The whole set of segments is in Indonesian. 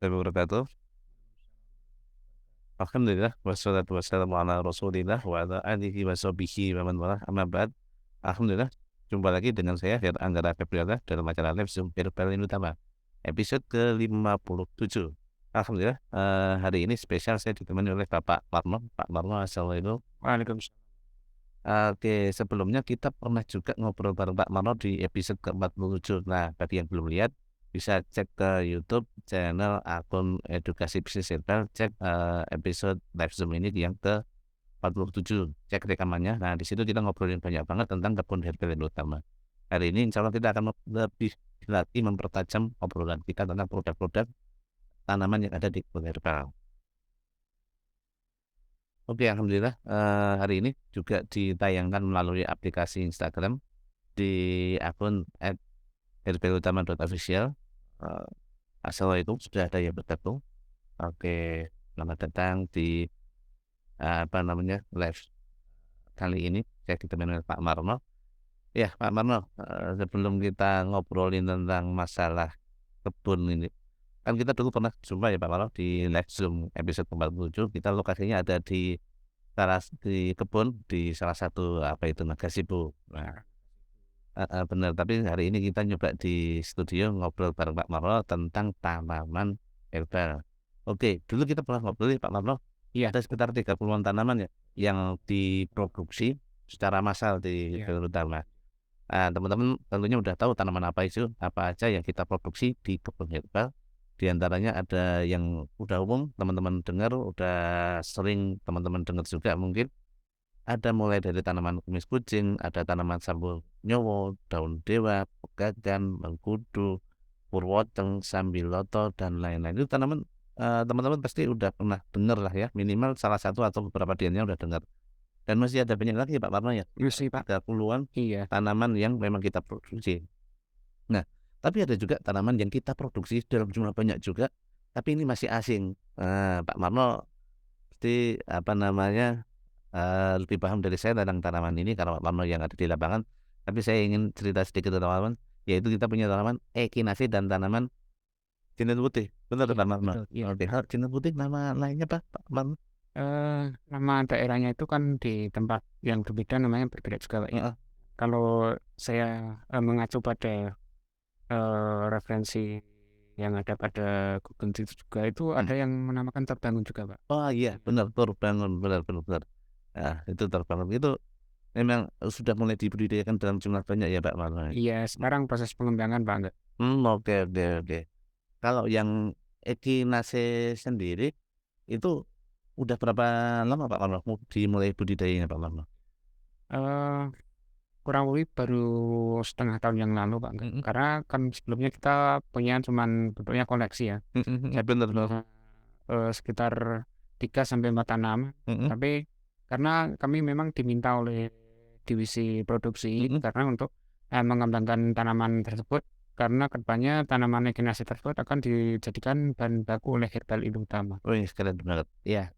Wabarakatuh. Alhamdulillah wassalatu wassalamu ala Rasulillah wa ala alihi wa sahbihi wa man walah amma ba'd. Alhamdulillah jumpa lagi dengan saya Anggara Febriana dalam acara Live Zoom Herbal Utama episode ke-57. Alhamdulillah hari ini spesial saya ditemani oleh Bapak Marno. Pak Marno, assalamualaikum. Waalaikumsalam. Oke, sebelumnya kita pernah juga ngobrol bareng Pak Marno di episode ke-47. Nah, bagi yang belum lihat, bisa cek ke YouTube channel akun Edukasi Bisnis Herbal, cek episode live Zoom ini yang ke-47, cek rekamannya. Nah, di situ kita ngobrolin banyak banget tentang kebun herbal yang utama. Hari ini insya Allah kita akan lebih lagi mempertajam obrolan kita tentang produk-produk tanaman yang ada di kebun herbal. Oke, alhamdulillah hari ini juga ditayangkan melalui aplikasi Instagram di akun @herbalutama.official. Eee, Assalamualaikum, sudah ada yang bergabung. Oke, selamat datang di live kali ini. Saya ditemani oleh Pak Marno. Ya, Pak Marno, sebelum kita ngobrolin tentang masalah kebun ini, kan kita dulu pernah jumpa ya Pak Marno di live Zoom episode ke-47. Kita lokasinya ada di kebun di salah satu Magasibu. Nah, bener, tapi hari ini kita nyoba di studio ngobrol bareng Pak Marno tentang tanaman herbal. Oke, dulu kita pernah ngobrol nih Pak Marno, Iya, ada sekitar 30-an tanaman ya yang diproduksi secara massal di iya. Herbal Utama. Teman-teman tentunya udah tahu tanaman apa aja yang kita produksi di kebun herbal. Di antaranya ada yang udah umum teman-teman dengar, udah sering teman-teman dengar juga mungkin. Ada mulai dari tanaman kumis kucing, ada tanaman sambal nyowo, daun dewa, pegagan, mengkudu, purwoteng, sambiloto, dan lain-lain. Itu tanaman teman-teman pasti udah pernah dengar lah ya, minimal salah satu atau beberapa di antaranya udah dengar. Dan masih ada banyak lagi ya Pak Warno ya, Iya sekitar sih, Pak. 30-an Iya. tanaman yang memang kita produksi. Nah, tapi ada juga tanaman yang kita produksi dalam jumlah banyak juga, tapi ini masih asing. Pak Marno pasti lebih paham dari saya tentang tanaman ini karena Pak Marno yang ada di lapangan. Tapi saya ingin cerita sedikit tentang tanaman, yaitu kita punya tanaman echinacea dan tanaman cinder putih. Benar Iya, Pak Marno? betul, iya. Oke, cinder putih nama lainnya Pak Marno? Nama daerahnya itu kan di tempat yang berbeda namanya berbeda juga, Pak, ya. Heeh. Kalau saya, mengacu pada, referensi yang ada pada Google itu juga, itu Mhm. ada yang menamakan terbangun juga, Pak. Oh iya, benar terbangun, benar benar benar. Nah, itu terbangun itu memang sudah mulai dibudidayakan dalam jumlah banyak ya Pak Marno ya? Iya, sekarang proses pengembangan, Pak, enggak. Oke oke oke. Kalau yang echinacea sendiri itu udah berapa lama Pak Marno dimulai budidayanya Pak Marno? Eee, Kurang lebih baru setengah tahun yang lalu, Pak, enggak. Mhm. Karena kan sebelumnya kita punya cuman bentuknya koleksi ya. Mhm, Saya bener bener. punya, sekitar 3 sampai 4 tanaman, Mhm tapi karena kami memang diminta oleh divisi produksi mhm. karena untuk, mengembangkan tanaman tersebut, karena kedepannya tanaman echinacea tersebut akan dijadikan bahan baku oleh Herbal Indo Utama. Wih, keren banget. Iya,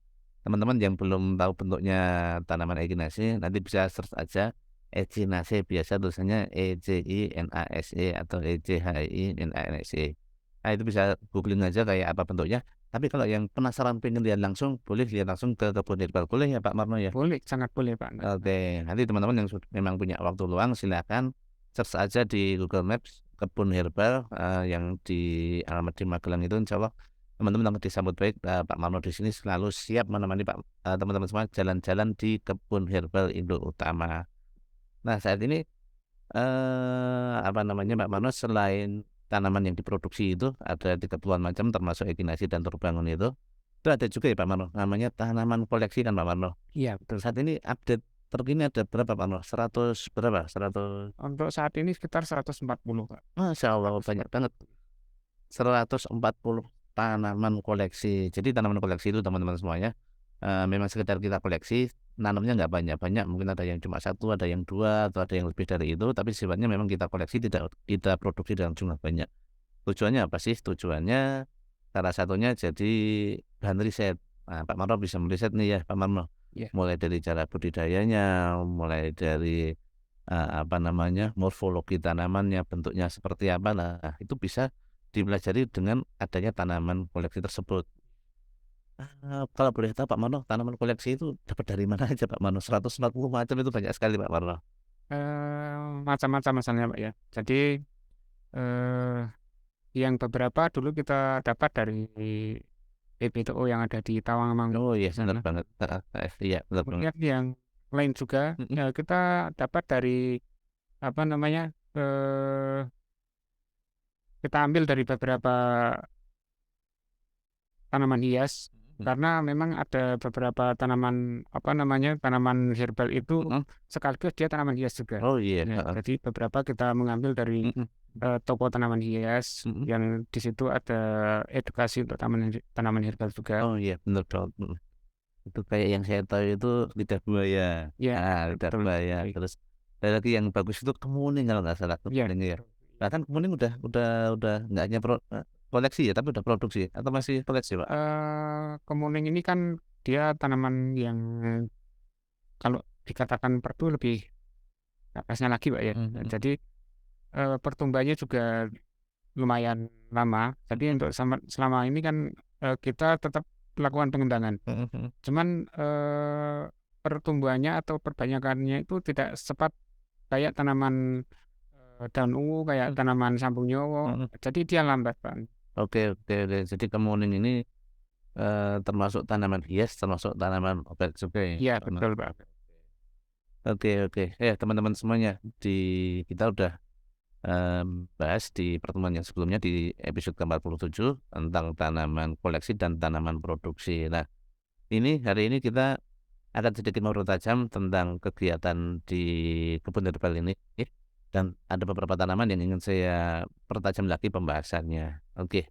teman-teman yang belum tahu bentuknya tanaman echinacea nanti bisa search aja echinacea, biasa tulisannya ECINASE atau ECHINASE. Nah, itu bisa googling aja kayak apa bentuknya. Tapi kalau yang penasaran pengen lihat langsung, boleh lihat langsung ke kebun herbal. Boleh ya Pak Marno ya? Boleh, sangat boleh, Pak, enggak. Oke, nanti teman-teman yang memang punya waktu luang silakan search aja di Google Maps kebun herbal yang di alamat di Magelang itu insya Allah teman-teman akan disambut baik. Pak Marno di sini selalu siap menemani teman-teman semua jalan-jalan di kebun herbal Indo Utama. Nah, saat ini Pak Marno, selain tanaman yang diproduksi itu ada 30-an macam termasuk echinacea dan terbangun itu ada juga ya Pak Marno namanya tanaman koleksi kan Pak Marno? Iya, betul. Saat ini update terkini ada berapa Pak Nur? 100 berapa? 100 Untuk saat ini sekitar 140, Pak. Masya Allah banyak banget. 140. 140 tanaman koleksi. Jadi tanaman koleksi itu teman-teman semuanya, memang sekedar kita koleksi, nanamnya nggak banyak-banyak, mungkin ada yang cuma satu, ada yang dua, atau ada yang lebih dari itu, tapi sifatnya memang kita koleksi, tidak kita produksi dalam jumlah banyak. Tujuannya apa sih? Tujuannya salah satunya jadi bahan riset. Nah, Pak Marno bisa meriset nih ya Pak Marno, Iya. mulai dari cara budidayanya, mulai dari morfologi tanamannya, bentuknya seperti apa. Nah, itu bisa dipelajari dengan adanya tanaman koleksi tersebut. Kalau boleh tahu Pak Marno, tanaman koleksi itu dapat dari mana aja Pak Marno? 140 macam itu banyak sekali Pak Marno. Macam-macam asalnya, Pak, ya. Jadi, eee, yang beberapa dulu kita dapat dari PBTO yang ada di Tawangmangu Oh iya di bener sana. banget, iya bener banget. Kemudian yang lain juga, Mhm, kita dapat dari, apa namanya, kita ambil dari beberapa tanaman hias, mhm, karena memang ada beberapa tanaman, apa namanya, tanaman herbal itu mhm. sekaligus dia tanaman hias juga. Oh iya, Ya, heeh, jadi beberapa kita mengambil dari, mhm, toko tanaman hias mhm. yang di situ ada edukasi untuk tanaman herbal juga. Oh iya bener banget, Itu kayak yang saya tahu itu lidah buaya, Iya, lidah betul. buaya, Baik. terus ada lagi yang bagus itu kemuning kalau nggak salah, Iya, kemuning ya. betul. Bahkan kemuning udah nggak hanya koleksi ya, tapi udah produksi atau masih koleksi, Pak? Kemuning ini kan dia tanaman yang kalau dikatakan perdu lebih napasnya lagi, Pak, ya. Mhm, mhm, Jadi, pertumbuhannya juga lumayan lama. Jadi mhm, untuk selama ini kan, kita tetap melakukan pengembangan. mhm, mhm, Cuman, pertumbuhannya atau perbanyakannya itu tidak cepat kayak tanaman, daun ungu, kayak mhm, tanaman sambung nyowo. mhm. Jadi dia lambat, Pak. Oke, oke, oke. Jadi kemuning ini, termasuk tanaman hias, termasuk tanaman obat juga ya, Iya, Pak? betul, Pak. Oke, oke. Teman-teman semuanya, kita udah bahas di pertemuan yang sebelumnya di episode ke-47 tentang tanaman koleksi dan tanaman produksi. Nah, hari ini kita akan sedikit ngobrol tajam tentang kegiatan di kebun herbal ini, dan ada beberapa tanaman yang ingin saya pertajam lagi pembahasannya. Oke.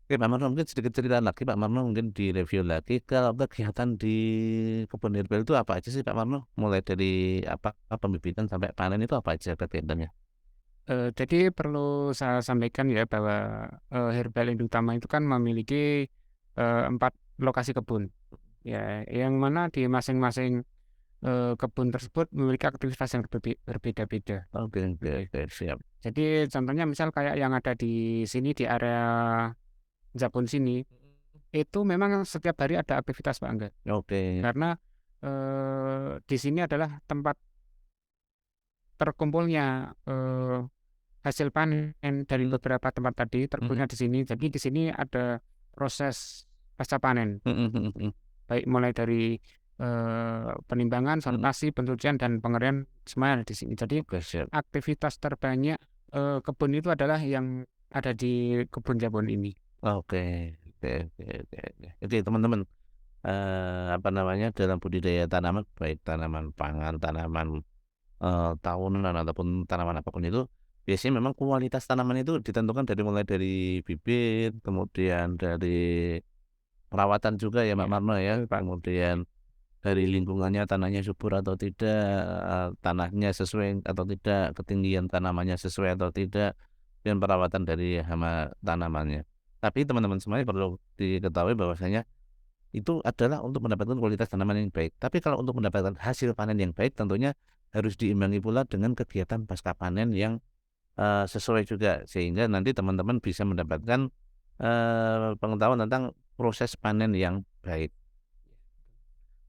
Oke, Pak Marno mungkin sedikit cerita lagi Pak Marno, mungkin direview lagi kalau kegiatan di kebun herbal itu apa aja sih Pak Marno? Mulai dari apa, pembibitan sampai panen itu apa aja kegiatannya? Jadi perlu saya sampaikan ya bahwa, Herbal Indotama itu kan memiliki, 4 lokasi kebun, ya, yang mana di masing-masing, kebun tersebut memiliki aktivitas yang berbeda-beda. Oke, oke, Oke. oke, siap. Jadi contohnya misal kayak yang ada di sini, di area Jabon sini, itu memang setiap hari ada aktivitas, Pak Angga. Oke, Karena, di sini adalah tempat terkumpulnya, hasil panen dari mhm, beberapa tempat tadi mhm, terkumpulnya di sini. Jadi di sini ada proses pasca panen, mhm, mhm, mhm, baik mulai dari, penimbangan, mhm. sortasi, pencucian, dan pengeringan semuanya ada di sini. Jadi Oke, siap. aktivitas terbanyak, kebun itu adalah yang ada di kebun Jabon ini. Oke, oke, oke, oke, oke. Oke, teman-teman, apa namanya, dalam budidaya tanaman, baik tanaman pangan, tanaman, tahunan ataupun tanaman apapun itu, biasanya memang kualitas tanaman itu ditentukan mulai dari bibit, kemudian dari perawatan juga ya, Pak Iya, Marno ya, betul, Pak. kemudian dari lingkungannya, tanahnya subur atau tidak, tanahnya sesuai atau tidak, ketinggian tanamannya sesuai atau tidak, dan perawatan dari hama tanamannya. Tapi teman-teman semuanya perlu diketahui bahwasanya itu adalah untuk mendapatkan kualitas tanaman yang baik. Tapi kalau untuk mendapatkan hasil panen yang baik tentunya harus diimbangi pula dengan kegiatan pasca panen yang, sesuai juga. Sehingga nanti teman-teman bisa mendapatkan, pengetahuan tentang proses panen yang baik.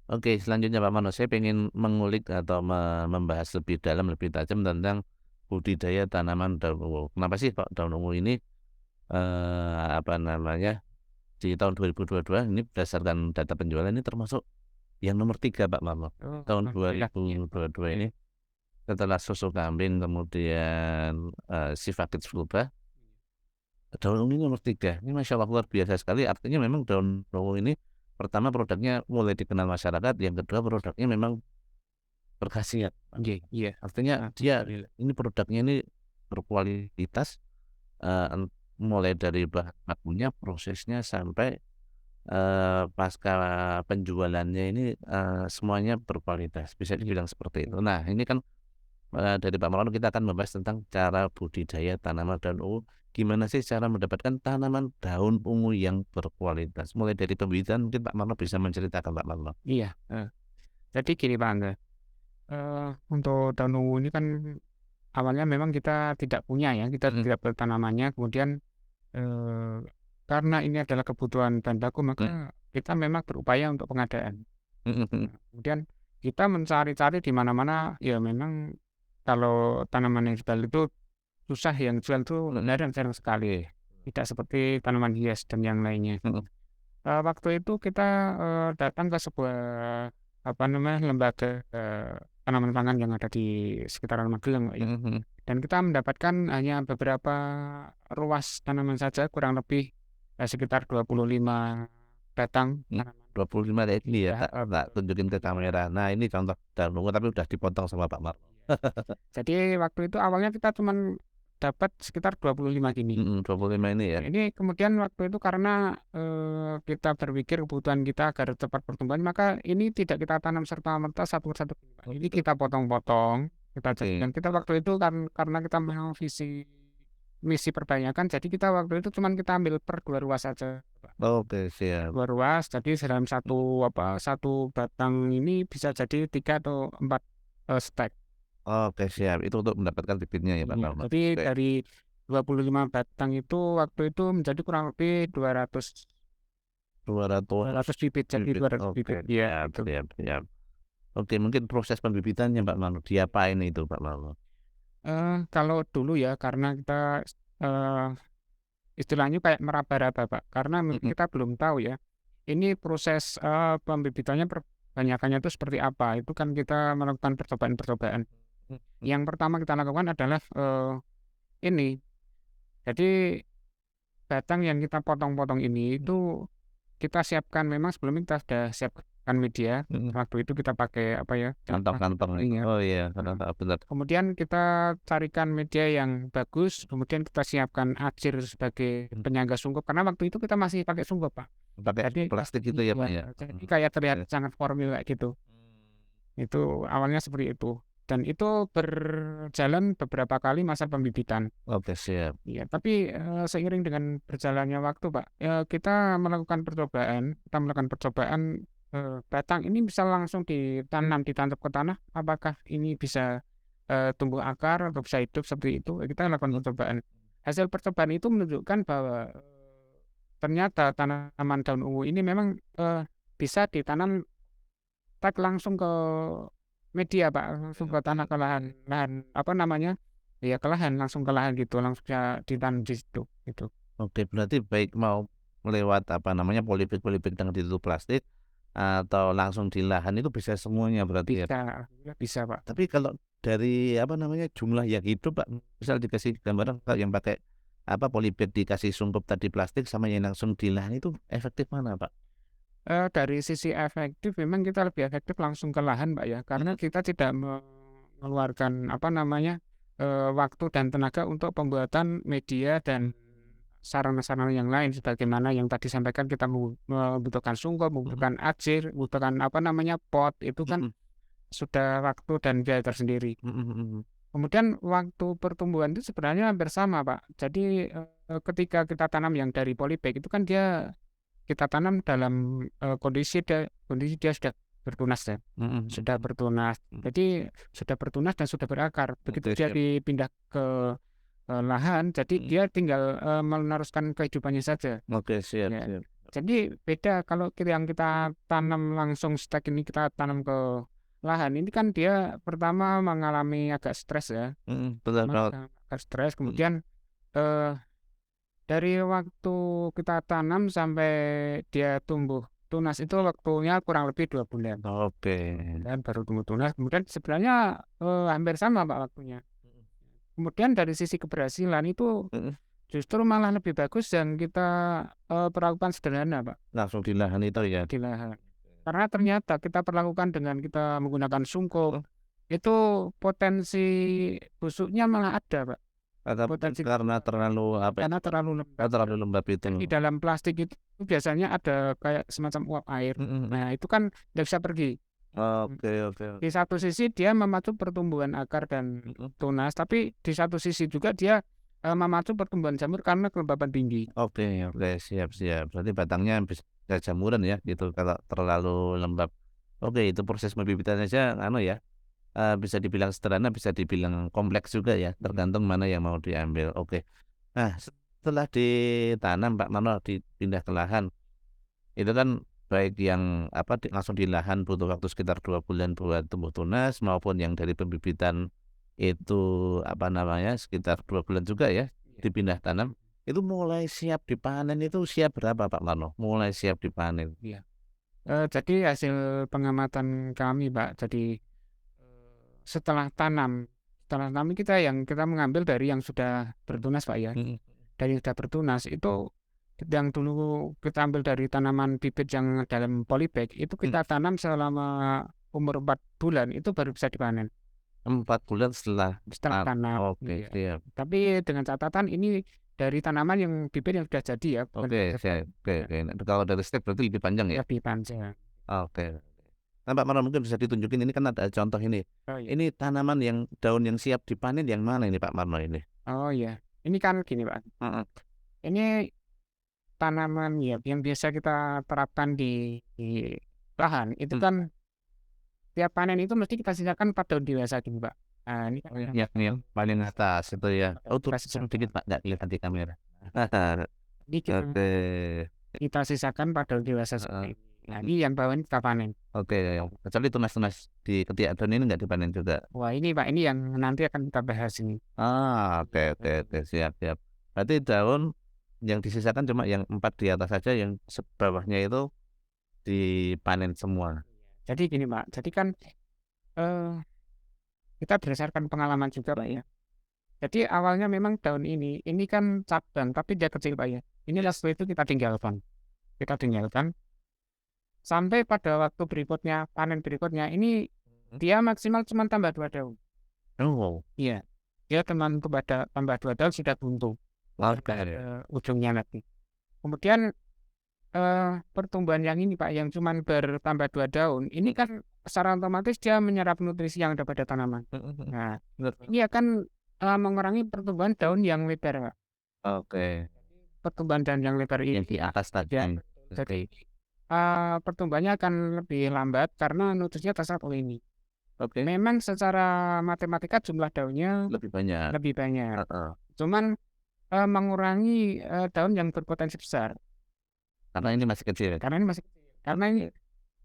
Oke, selanjutnya Pak Mano, saya pengen mengulik atau membahas lebih dalam, lebih tajam tentang budidaya tanaman daun ungu. Kenapa sih kok daun ungu ini, apa namanya, di tahun 2022 ini berdasarkan data penjualan ini termasuk yang nomor 3 Pak Mano. Oh, Tahun alhamdulillah. Iya. 2022 ini setelah susu kambing kemudian, Sifakit Fulba, daun ungu ini nomor 3. Ini Masya Allah luar biasa sekali, artinya memang daun ungu ini pertama produknya mulai dikenal masyarakat, yang kedua produknya memang berkhasiat, Pak. Iya, iya. Artinya dia Alhamdulillah. ini produknya ini berkualitas, eee, en mulai dari bahan bakunya, prosesnya, sampai, pasca penjualannya ini, semuanya berkualitas, bisa dibilang seperti itu. Nah, ini kan, dari Pak Maulana kita akan membahas tentang cara budidaya tanaman daun ungu, gimana sih cara mendapatkan tanaman daun ungu yang berkualitas. Mulai dari pembibitan mungkin Pak Maulana bisa menceritakan Pak Maulana. Iya, jadi gini, Pak Angga, untuk daun ungu ini kan awalnya memang kita tidak punya ya, kita Mhm, tidak bertanamannya, kemudian, eee, karena ini adalah kebutuhan bahan baku, mhm, maka kita memang berupaya untuk pengadaan. mhm mhm. Nah, kemudian kita mencari-cari di mana-mana, ya memang kalau tanaman herbal itu susah yang jual tuh jarang-jarang sekali, tidak seperti tanaman hias dan yang lainnya. Mhm, Waktu itu kita, datang ke sebuah, apa namanya, lembaga, tanaman pangan yang ada di sekitaran Magelang, Mbak, ya. mhm mhm. Dan kita mendapatkan hanya beberapa ruas tanaman saja, kurang lebih, sekitar 25 batang Mmm, tanaman. 25 ya ini ya Iya, Kak, tak tunjukin ke kamera. Nah ini contoh daun ungu tapi udah dipotong sama Pak Mar iya. Jadi waktu itu awalnya kita cuman dapat sekitar 25 gini. 25 ini ya? Ini kemudian waktu itu karena, kita berpikir kebutuhan kita agar cepat pertumbuhan, maka ini tidak kita tanam serta-merta satu persatu, Pak. Oh Ini gitu. kita potong-potong, kita Oke. jadikan kita waktu itu karena kita memang misi perbanyakan, jadi kita waktu itu cuman kita ambil per 2 ruas saja, Pak. Oke siap. 2 ruas, jadi dalam satu apa, satu batang ini bisa jadi 3 atau 4, stek. Oke siap, itu untuk mendapatkan bibitnya ya Pak Iya, Marmo? jadi Oke. dari 25 batang itu waktu itu menjadi kurang lebih 200 200 bibit, jadi bibit, 200 oke bibit, iya siap gitu. siap siap. Oke mungkin proses pembibitannya Pak Marmo, diapain itu Pak Marmo? Kalau dulu ya karena kita, eee, istilahnya kayak meraba-raba, Pak, karena Mhm kita belum tahu ya, ini proses, pembibitannya perbanyakannya itu seperti apa, itu kan kita melakukan percobaan-percobaan. mhm Yang pertama kita lakukan adalah, ini, jadi batang yang kita potong-potong ini mhm itu kita siapkan memang sebelumnya kita sudah siapkan media, mhm. waktu itu kita pakai apa ya, Kantong-kantong itu, iya, oh iya, heeh. heeh, bener. Kemudian kita carikan media yang bagus, kemudian kita siapkan atsir sebagai Mhm, penyangga sungkup, karena waktu itu kita masih pakai sungkup, Pak. pakai Jadi plastik itu ya Pak iya, ya? jadi Mhm, kayak terlihat oke. sangat formil kayak gitu. Itu awalnya seperti itu, dan itu berjalan beberapa kali masa pembibitan. Oke siap. Iya, tapi, seiring dengan berjalannya waktu, Pak, kita melakukan percobaan, batang ini bisa langsung ditanam ke tanah, apakah ini bisa, tumbuh akar atau bisa hidup seperti itu, kita lakukan percobaan. Hasil percobaan itu menunjukkan bahwa, ternyata tanaman daun ungu ini memang, bisa ditanam langsung ke media, Pak, Oke langsung ke oke tanah, ke lahan oke. lahan, apa namanya, ya ke lahan, langsung ke lahan gitu, langsung bisa ditanam di situ, gitu. Oke, berarti baik mau lewat apa namanya, polybag-polybag yang ditutup plastik, atau langsung di lahan itu bisa semuanya berarti ya, Bisa, Pak? alhamdulillah bisa, Pak. Tapi kalau dari apa namanya, jumlah yang hidup, Pak, misal dikasih gambaran kalau yang pakai apa, polybag dikasih sungkup tadi plastik sama yang langsung di lahan itu efektif mana, Pak? Dari sisi efektif memang kita lebih efektif langsung ke lahan, Pak, ya, karena Mhm kita tidak mengeluarkan, apa namanya, waktu dan tenaga untuk pembuatan media dan sarana-sarana yang lain sebagaimana yang tadi sampaikan kita membutuhkan sungkup, mhm membutuhkan atsir, membutuhkan, apa namanya, pot, itu kan mhm sudah waktu dan biaya tersendiri. mhm mhm Kemudian waktu pertumbuhan itu sebenarnya hampir sama, Pak. Jadi, ketika kita tanam yang dari polybag itu kan dia kita tanam dalam, kondisi dia sudah bertunas ya, mhm sudah mhm bertunas. mhm. Jadi sudah bertunas dan sudah berakar. Begitu Oke dia siap, dipindah ke, lahan, jadi mhm, dia tinggal, meneruskan kehidupannya saja, oke siap ya. siap, Jadi beda kalau yang kita tanam langsung stek ini kita tanam ke lahan, ini kan dia pertama mengalami agak stres ya, bener banget, agak stres, mhm, kemudian, eee dari waktu kita tanam sampai dia tumbuh tunas itu waktunya kurang lebih 2 bulan. oke, 2 bulan baru tumbuh tunas, kemudian sebenarnya, hampir sama, Pak, waktunya. mhm Kemudian dari sisi keberhasilan itu mhm, justru malah lebih bagus yang kita, perlakukan sederhana, Pak, langsung di lahan itu ya? di lahan. Karena ternyata kita perlakukan dengan kita menggunakan sungkup, Mhm, itu potensi busuknya malah ada, Pak, atau mungkin potensi karena terlalu apa karena terlalu lembab. terlalu lembab itu. Dan di dalam plastik itu biasanya ada kayak semacam uap air. Mhm mhm. Nah, itu kan nggak bisa pergi. Mmm, Oke oke di oke. satu sisi dia memacu pertumbuhan akar dan Mhm. tunas, tapi di satu sisi juga dia, memacu pertumbuhan jamur karena kelembapan tinggi. Oke oke, siap siap. Berarti batangnya bisa jamuran ya gitu kalau terlalu lembab. Oke, itu proses pembibitan aja anu ya, bisa dibilang sederhana, bisa dibilang kompleks juga ya, tergantung mana yang mau diambil. Oke. Nah, setelah ditanam Pak Marno, dipindah ke lahan, itu kan baik yang apa, langsung di lahan butuh waktu sekitar 2 bulan buat tumbuh tunas, maupun yang dari pembibitan itu, apa namanya, sekitar 2 bulan juga ya, Iya. dipindah tanam. Itu mulai siap dipanen itu siap berapa Pak Marno? Mulai siap dipanen? Iya. Jadi hasil pengamatan kami, Pak, jadi, setelah tanam setelah tanam kita mengambil dari yang sudah bertunas, Pak, ya. Mhm. Dari yang sudah bertunas itu yang dulu kita ambil dari tanaman bibit yang dalam polybag itu Mmm, kita tanam selama umur 4 bulan itu baru bisa dipanen 4 bulan setelah setelah tanam, oke, iya. siap. Tapi dengan catatan ini dari tanaman yang bibit yang sudah jadi ya, bukan Oke, dari siap. Oke, ya, oke. Nah, kalau dari stek berarti lebih panjang ya? lebih panjang. Oke. Nah, Pak Marwan mungkin bisa ditunjukin ini kan ada contoh ini. Oh, iya. Ini tanaman yang daun yang siap dipanen yang mana ini Pak Marwan ini? Oh, iya. Ini kan gini, Pak, Heeh. ini tanaman ya yang biasa kita terapkan di lahan itu Mmm. kan tiap panen itu mesti kita sisakan 4 daun dewasa gitu, Pak. Nah, ini kan Oh, yang paling atas itu ya? Oh, kita turun sisakan. dikit Pak, nggak kelihatan di kamera. Ini Oke. kita sisakan 4 daun dewasa Heeh. seperti ini. Nah, Mhm. ini yang bawah ini kita panen. Oke, yang kecuali tunas-tunas di ketiak daun ini nggak dipanen juga? Wah, ini Pak, ini yang nanti akan kita bahas ini. Oke, oke, oke, siap, siap. Berarti daun yang disisakan cuma yang 4 di atas saja, yang bawahnya itu dipanen semua? Jadi gini, Pak, jadi kan, eee, kita berdasarkan pengalaman juga, Pak, ya. Jadi awalnya memang daun ini kan cabang tapi dia kecil, Pak, ya. Ini waktu itu kita tinggalkan sampai pada waktu berikutnya, panen berikutnya ini Mhm. dia maksimal cuma tambah 2 daun. Oh, Iya, dia tambah 2 daun sudah buntu, oke. ujungnya nanti. Kemudian, pertumbuhan yang ini, Pak, yang cuman bertambah 2 daun, ini kan secara otomatis dia menyerap nutrisi yang ada pada tanaman. Mhm, mhm. Nah, Bener. ini akan, mengurangi pertumbuhan daun yang lebar, Pak. Oke, Pertumbuhan daun yang lebar yang di ini atas ya, tadi. jadi, Oke, pertumbuhannya akan lebih lambat karena nutrisinya terserap oleh ini. oke, Memang secara matematika jumlah daunnya lebih banyak. lebih banyak, Heeh, cuman, mengurangi, daun yang berpotensi besar, karena ini masih kecil. karena ini masih kecil. Karena ini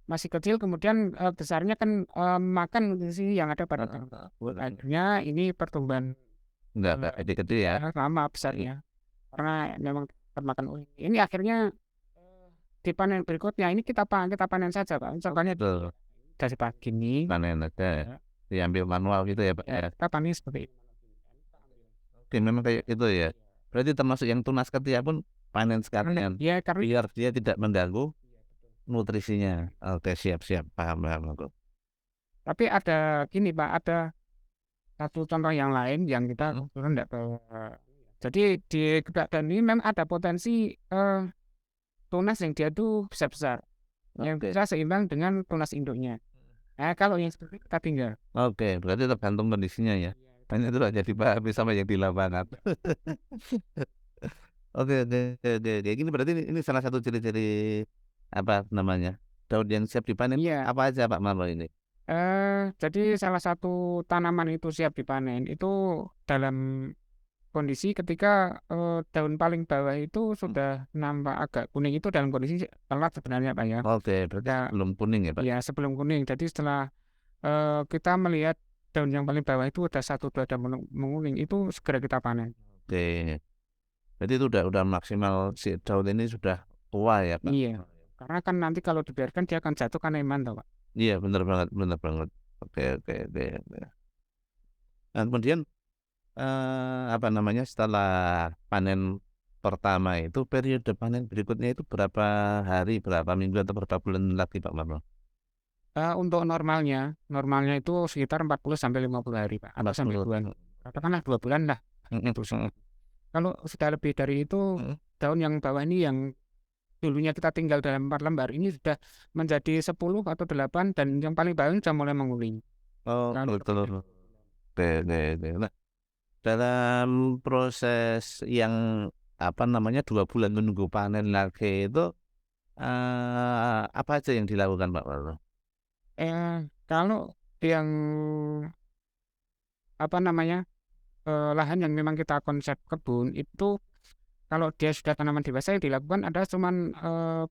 masih kecil kemudian, besarnya kan, makan nutrisi yang ada pada Heeh, tanaman. heeh, bener. Akhirnya ini pertumbuhan, Nggak gede-gede ya? lama Mhm, besarnya, karena memang termakan oleh ini. Akhirnya, di panen berikutnya ini kita panen saja, Pak. Contohnya betul, dari pagi ini, panen aja, ya, diambil manual gitu ya, Pak, ya ya? kita panen seperti ini. Oke, memang kayak gitu ya? Berarti termasuk yang tunas ketiak pun panen sekalian, Ya karena biar dia tidak mengganggu nutrisinya. Oke, siap, siap, paham, paham aku. tapi ada gini, Pak, ada satu contoh yang lain yang kita Mhm, kebetulan nggak tahu, jadi di keberadaan ini memang ada potensi, tunas yang dia tuh besar-besar, yang oke. bisa seimbang dengan tunas induknya. Nah, kalau yang seperti itu kita tinggal. Oke, berarti tergantung kondisinya ya? Dan itu aja dipahami sama yang di lapangan. Oke, oke, oke, oke, kayak gini berarti ini salah satu ciri-ciri, apa namanya, daun yang siap dipanen tuh Iya, apa aja Pak Marlo ini? jadi salah satu tanaman itu siap dipanen itu dalam kondisi ketika, daun paling bawah itu Mmm, sudah nampak agak kuning itu dalam kondisi telat sebenarnya, Pak, ya. oke, berarti Ya, sebelum kuning ya Pak? iya sebelum kuning. Jadi setelah, kita melihat daun yang paling bawah itu ada satu 2 daun menguning, itu segera kita panen. Oke, berarti itu udah maksimal si daun ini sudah tua ya Pak? Iya, karena kan nanti kalau dibiarkan dia akan jatuh kan eman toh, Pak. Iya, bener banget, bener banget. Oke, oke, oke, oke. Nah kemudian, apa namanya, setelah panen pertama itu periode panen berikutnya itu berapa hari, berapa minggu, atau berapa bulan lagi Pak Marlo? Untuk normalnya itu sekitar 40 sampai 50 hari, Pak, atau sampai 40, 2 katakanlah 2 bulan lah, mhm, terus mhm, kalau sudah lebih dari itu, mhm. daun yang bawah ini yang dulunya kita tinggal dalam 4 lembar ini sudah menjadi 10 atau 8 dan yang paling bawah ini sudah mulai menguning. Oh, Kalau lebih betul. dari Oke, oke, oke. Nah, dalam proses yang, apa namanya, 2 bulan menunggu panen lagi itu, apa aja yang dilakukan Pak Marlo? kalau yang apa namanya, lahan yang memang kita konsep kebun itu kalau dia sudah tanaman dewasa yang dilakukan ada cuman,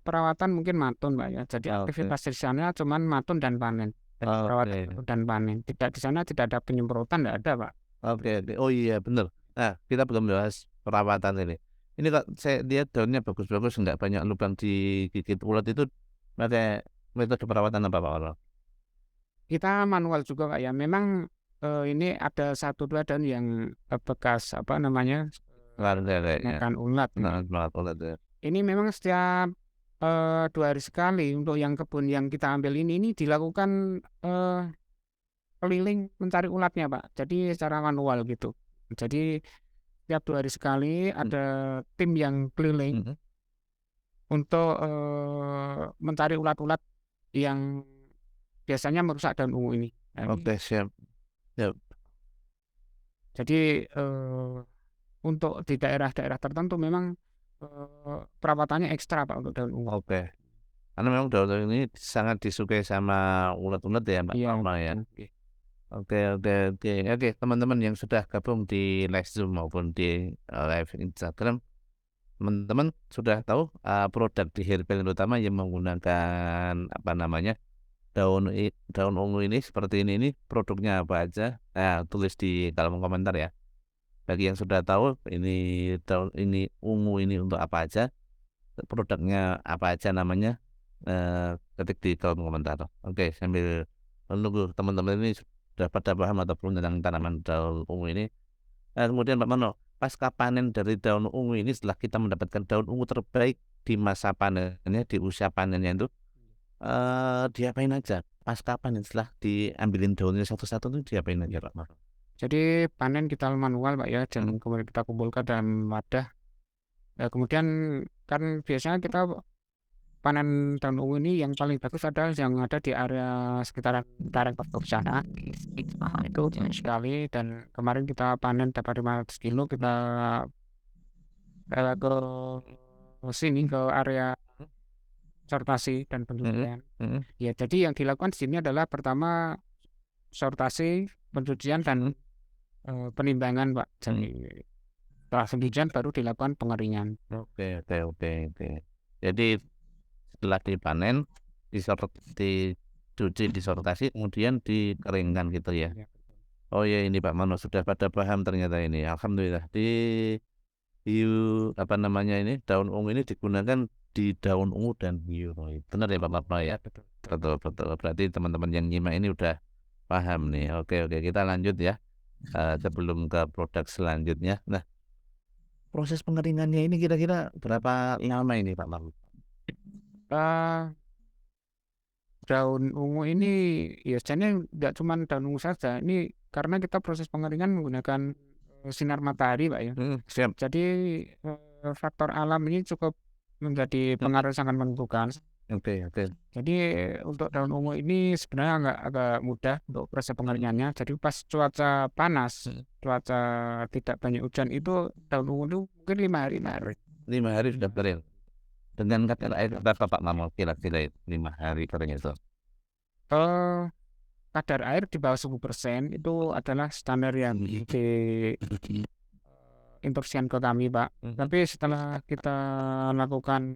perawatan mungkin matun, Mbak, ya. Jadi Oke aktivitas di sana cuman matun dan panen. Jadi perawatan oke matun dan panen. Tidak di sana tidak ada penyemprotan, nggak ada, Pak. oke oke. Oh iya bener. Nah, kita belum bahas perawatan ini. Ini kok saya lihat daunnya bagus-bagus, nggak banyak lubang digigit ulat itu pakai metode perawatan apa, Pak Ono? Kita manual juga, Kak, ya. Memang, ini ada satu 2 daun yang, bekas apa namanya, Warga kayaknya. makan ulat. Heeh, semangat ulat ya. Ini memang setiap, 2 hari sekali untuk yang kebun yang kita ambil ini dilakukan, keliling mencari ulatnya, Pak. Jadi secara manual gitu. Jadi setiap 2 hari sekali Mhm ada tim yang keliling mhm. untuk, mencari ulat-ulat yang biasanya merusak daun ungu ini. Nah, Oke siap siap. jadi, untuk di daerah-daerah tertentu memang, perawatannya ekstra, Pak, untuk daun ungu. Oke. Karena memang daun ini sangat disukai sama ulat-ulat ya, Mbak, Iya, Retno ya. betul. Oke. Oke oke oke oke, teman-teman yang sudah gabung di live Zoom maupun di, live Instagram, teman-teman sudah tahu, produk di herbal terutama yang menggunakan apa namanya, daun ungu ini seperti ini produknya apa aja? Nah, tulis di kolom komentar ya. Bagi yang sudah tahu ini daun ini ungu ini untuk apa aja, produknya apa aja namanya, ketik di kolom komentar. Oke, sambil menunggu teman-teman ini sudah pada paham atau belum tentang tanaman daun ungu ini. Kemudian Pak Mono, pasca panen dari daun ungu ini setelah kita mendapatkan daun ungu terbaik di masa panennya, di usia panennya itu, diapain aja? Pasca panen setelah diambilin daunnya satu-satu itu diapain aja Pak Mono? Jadi panen kita manual, Pak, ya, dan Mhm kemudian kita kumpulkan dalam wadah. Kemudian kan biasanya kita panen daun ungu ini yang paling bagus adalah yang ada di area sekitaran Tarengstos Kostum sana. Itu banyak sekali dan kemarin kita panen dapat 500 kilo kita, ke sini, ke area sortasi dan mhm pencucian. mhm Ya, jadi yang dilakukan di sini adalah pertama sortasi, pencucian, dan, mhm penimbangan, Pak. mhm. Jadi setelah pencucian baru dilakukan pengeringan. Oke oke oke oke. Jadi setelah dipanen, dicuci, disortasi, kemudian dikeringkan gitu ya? Ya. Oh ya ini Pak Mono sudah pada paham ternyata ini, alhamdulillah. Hiu apa namanya ini, daun ungu ini digunakan di daun ungu dan hiu. Oh, bener ya Pak Mono ya? Ya, betul. Betul betul. Berarti teman-teman yang nyimak ini udah paham nih. Oke oke kita lanjut ya, sebelum ke produk selanjutnya. Nah, proses pengeringannya ini kira-kira berapa lama ini Pak Mono? Eee, Daun ungu ini ya sebenarnya nggak cuman daun ungu saja, ini karena kita proses pengeringan menggunakan, sinar matahari, Pak, ya. Siap. Jadi, faktor alam ini cukup menjadi Mhm, pengaruh sangat menentukan. oke oke. Jadi untuk daun ungu ini sebenarnya agak agak mudah untuk proses Mhm pengeringannya. Jadi pas cuaca panas, mhm. cuaca tidak banyak hujan itu daun ungu itu mungkin 5 hari, Mas. 5 hari sudah kering. Dengan kadar air berapa Pak Mamo kira-kira itu 5 hari kering itu? Eee, Kadar air di bawah 10% itu adalah standar yang diinstruksikan ke kami, Pak. Mhm Tapi setelah kita lakukan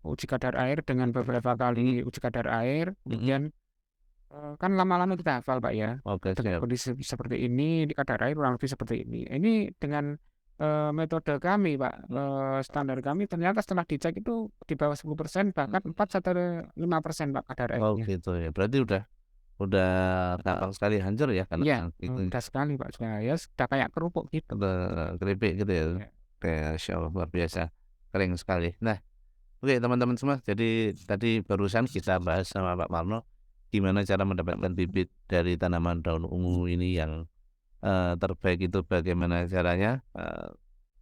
uji kadar air dengan beberapa mhm kali uji kadar air, mhm. kemudian, kan lama-lama kita hafal, Pak, ya. Oke Dengan siap. kondisi seperti ini, di kadar air kurang lebih seperti ini. Ini dengan, metode kami, Pak, standar kami ternyata setelah dicek itu di bawah 10% bahkan 4 sampai 5% Pak, kadar Oh airnya. gitu ya. Berarti udah gampang sekali hancur ya karena Iya, itu mudah sekali, Pak, sudah ya sudah kayak kerupuk gitu. keripik gitu ya. Ya. Oke, masya Allah luar biasa kering sekali. Nah, oke teman-teman semua. Jadi tadi barusan kita bahas sama Pak Marno gimana cara mendapatkan bibit dari tanaman daun ungu ini yang terbaik itu bagaimana caranya.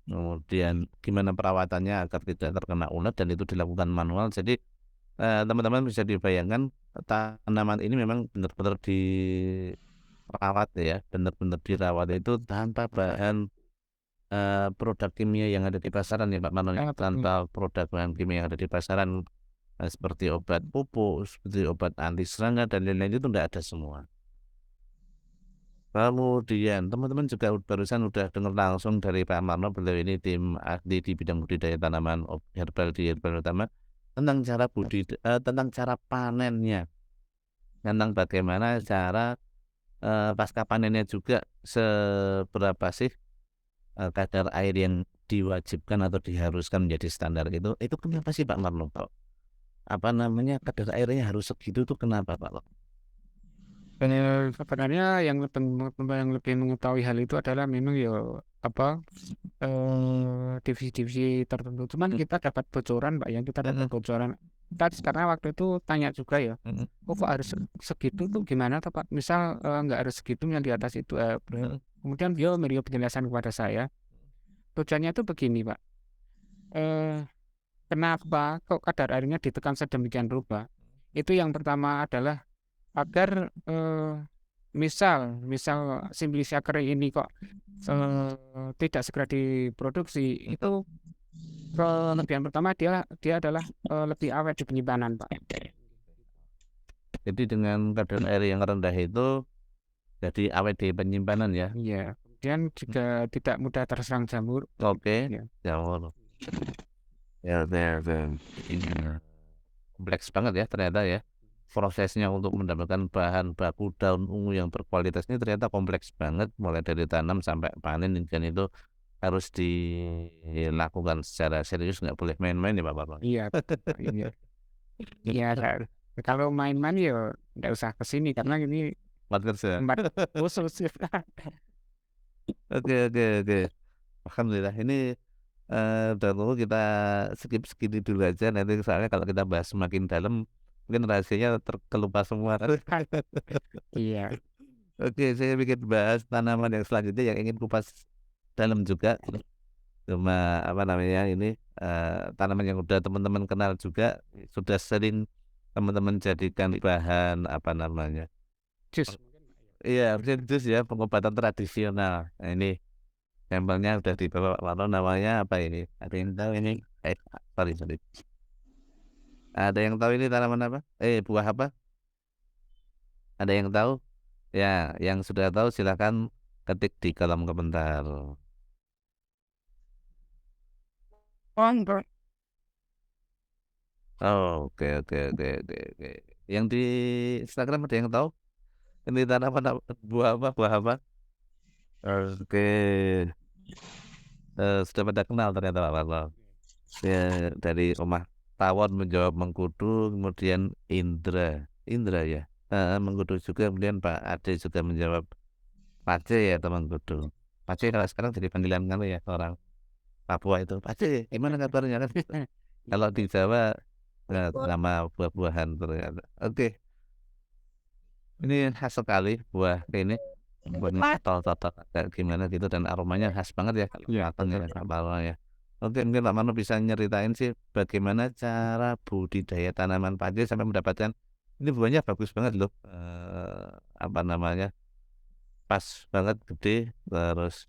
Kemudian gimana perawatannya agar tidak terkena ulat dan itu dilakukan manual. Jadi, teman-teman bisa dibayangkan tanaman ini memang benar-benar dirawat ya, benar-benar dirawat itu tanpa bahan, produk kimia yang ada di pasaran ya, Pak Mano, Betul. tanpa produk bahan kimia yang ada di pasaran, seperti obat pupuk, seperti obat anti serangga dan lain-lain itu enggak ada semua. Kemudian teman-teman juga barusan udah dengar langsung dari Pak Marno, beliau ini tim ahli di bidang budidaya tanaman herbal di Herbal Utama, tentang tentang cara panennya, tentang bagaimana cara, pasca panennya juga seberapa sih, kadar air yang diwajibkan atau diharuskan menjadi standar itu kenapa sih Pak Marno kok, apa namanya, kadar airnya harus segitu tuh kenapa Pak? Sebenarnya yang lebih mengetahui hal itu adalah memang ya apa divisi-divisi tertentu. Cuman Mhm kita dapat bocoran, Pak, yang kita dapat mhm bocoran. Karena waktu itu tanya juga ya, mhm kok harus segitu tuh gimana tuh Pak? Misal nggak harus segitu yang di atas itu. mhm Kemudian dia memberi penjelasan kepada saya. Tujuannya itu begini Pak. Eh, Kenapa kok kadar airnya ditekan sedemikian rupa? Itu yang pertama adalah agar misal misal Simplicia kering ini kok tidak segera diproduksi, mhm. itu kelebihan pertama dia dia adalah lebih awet di penyimpanan Pak. Jadi dengan kadar air yang rendah itu jadi awet di penyimpanan ya? Iya, kemudian juga tidak mudah terserang jamur. Oke, Ya, jamur. Ya, ini kompleks banget ya ternyata ya. Prosesnya untuk mendapatkan bahan baku daun ungu yang berkualitas ini ternyata kompleks banget, mulai dari tanam sampai panen, dan itu harus dilakukan secara serius, nggak boleh main-main ya Bapak. iya, iya, iya. Kalau main-main ya nggak usah ke sini karena ini Buat kerja. tempat khusus. Oke, oke, oke. Alhamdulillah ini, dahulu kita skip segini dulu aja, nanti soalnya kalau kita bahas semakin dalam mungkin rahasianya kelupa semua. Iya, Oke, saya bikin bahas tanaman yang selanjutnya yang ingin kupas dalam juga. Cuma apa namanya ini, tanaman yang udah teman-teman kenal juga, sudah sering teman-teman jadikan bahan apa namanya, jus. iya mungkin jus ya, pengobatan tradisional. Nah ini sampelnya udah dibawa Pak Warno, namanya apa ini? Ada yang tahu ini? Sorry, sorry. Ada yang tahu ini tanaman apa? Buah apa? Ada yang tahu? Ya, yang sudah tahu silakan ketik di kolom komentar. Oh, Oh, oke, oke, oke, oke, oke. Yang di Instagram ada yang tahu? Ini tanaman apa? Buah apa? Buah apa? Oke, sudah pada kenal ternyata Pak Warno. Ya, dari Omah Tawon menjawab mengkudu, kemudian Indra ya, mengkudu juga, kemudian Pak Ade juga menjawab Pace ya, teman kudu. Pace kalau sekarang jadi panggilan kami ya orang Papua itu, Pace gimana kabarnya kan? Kalau di Jawa nama buah-buahan ternyata. Oke, ini khas sekali buah ini. Buahnya total kayak gimana gitu, dan aromanya khas banget ya kalau iya, matang ya Pak Marno ya. Oke, mungkin Pak Marno bisa nyeritain sih bagaimana cara budidaya tanaman padi sampai mendapatkan ini buahnya bagus banget loh. Apa namanya? Pas banget gede, terus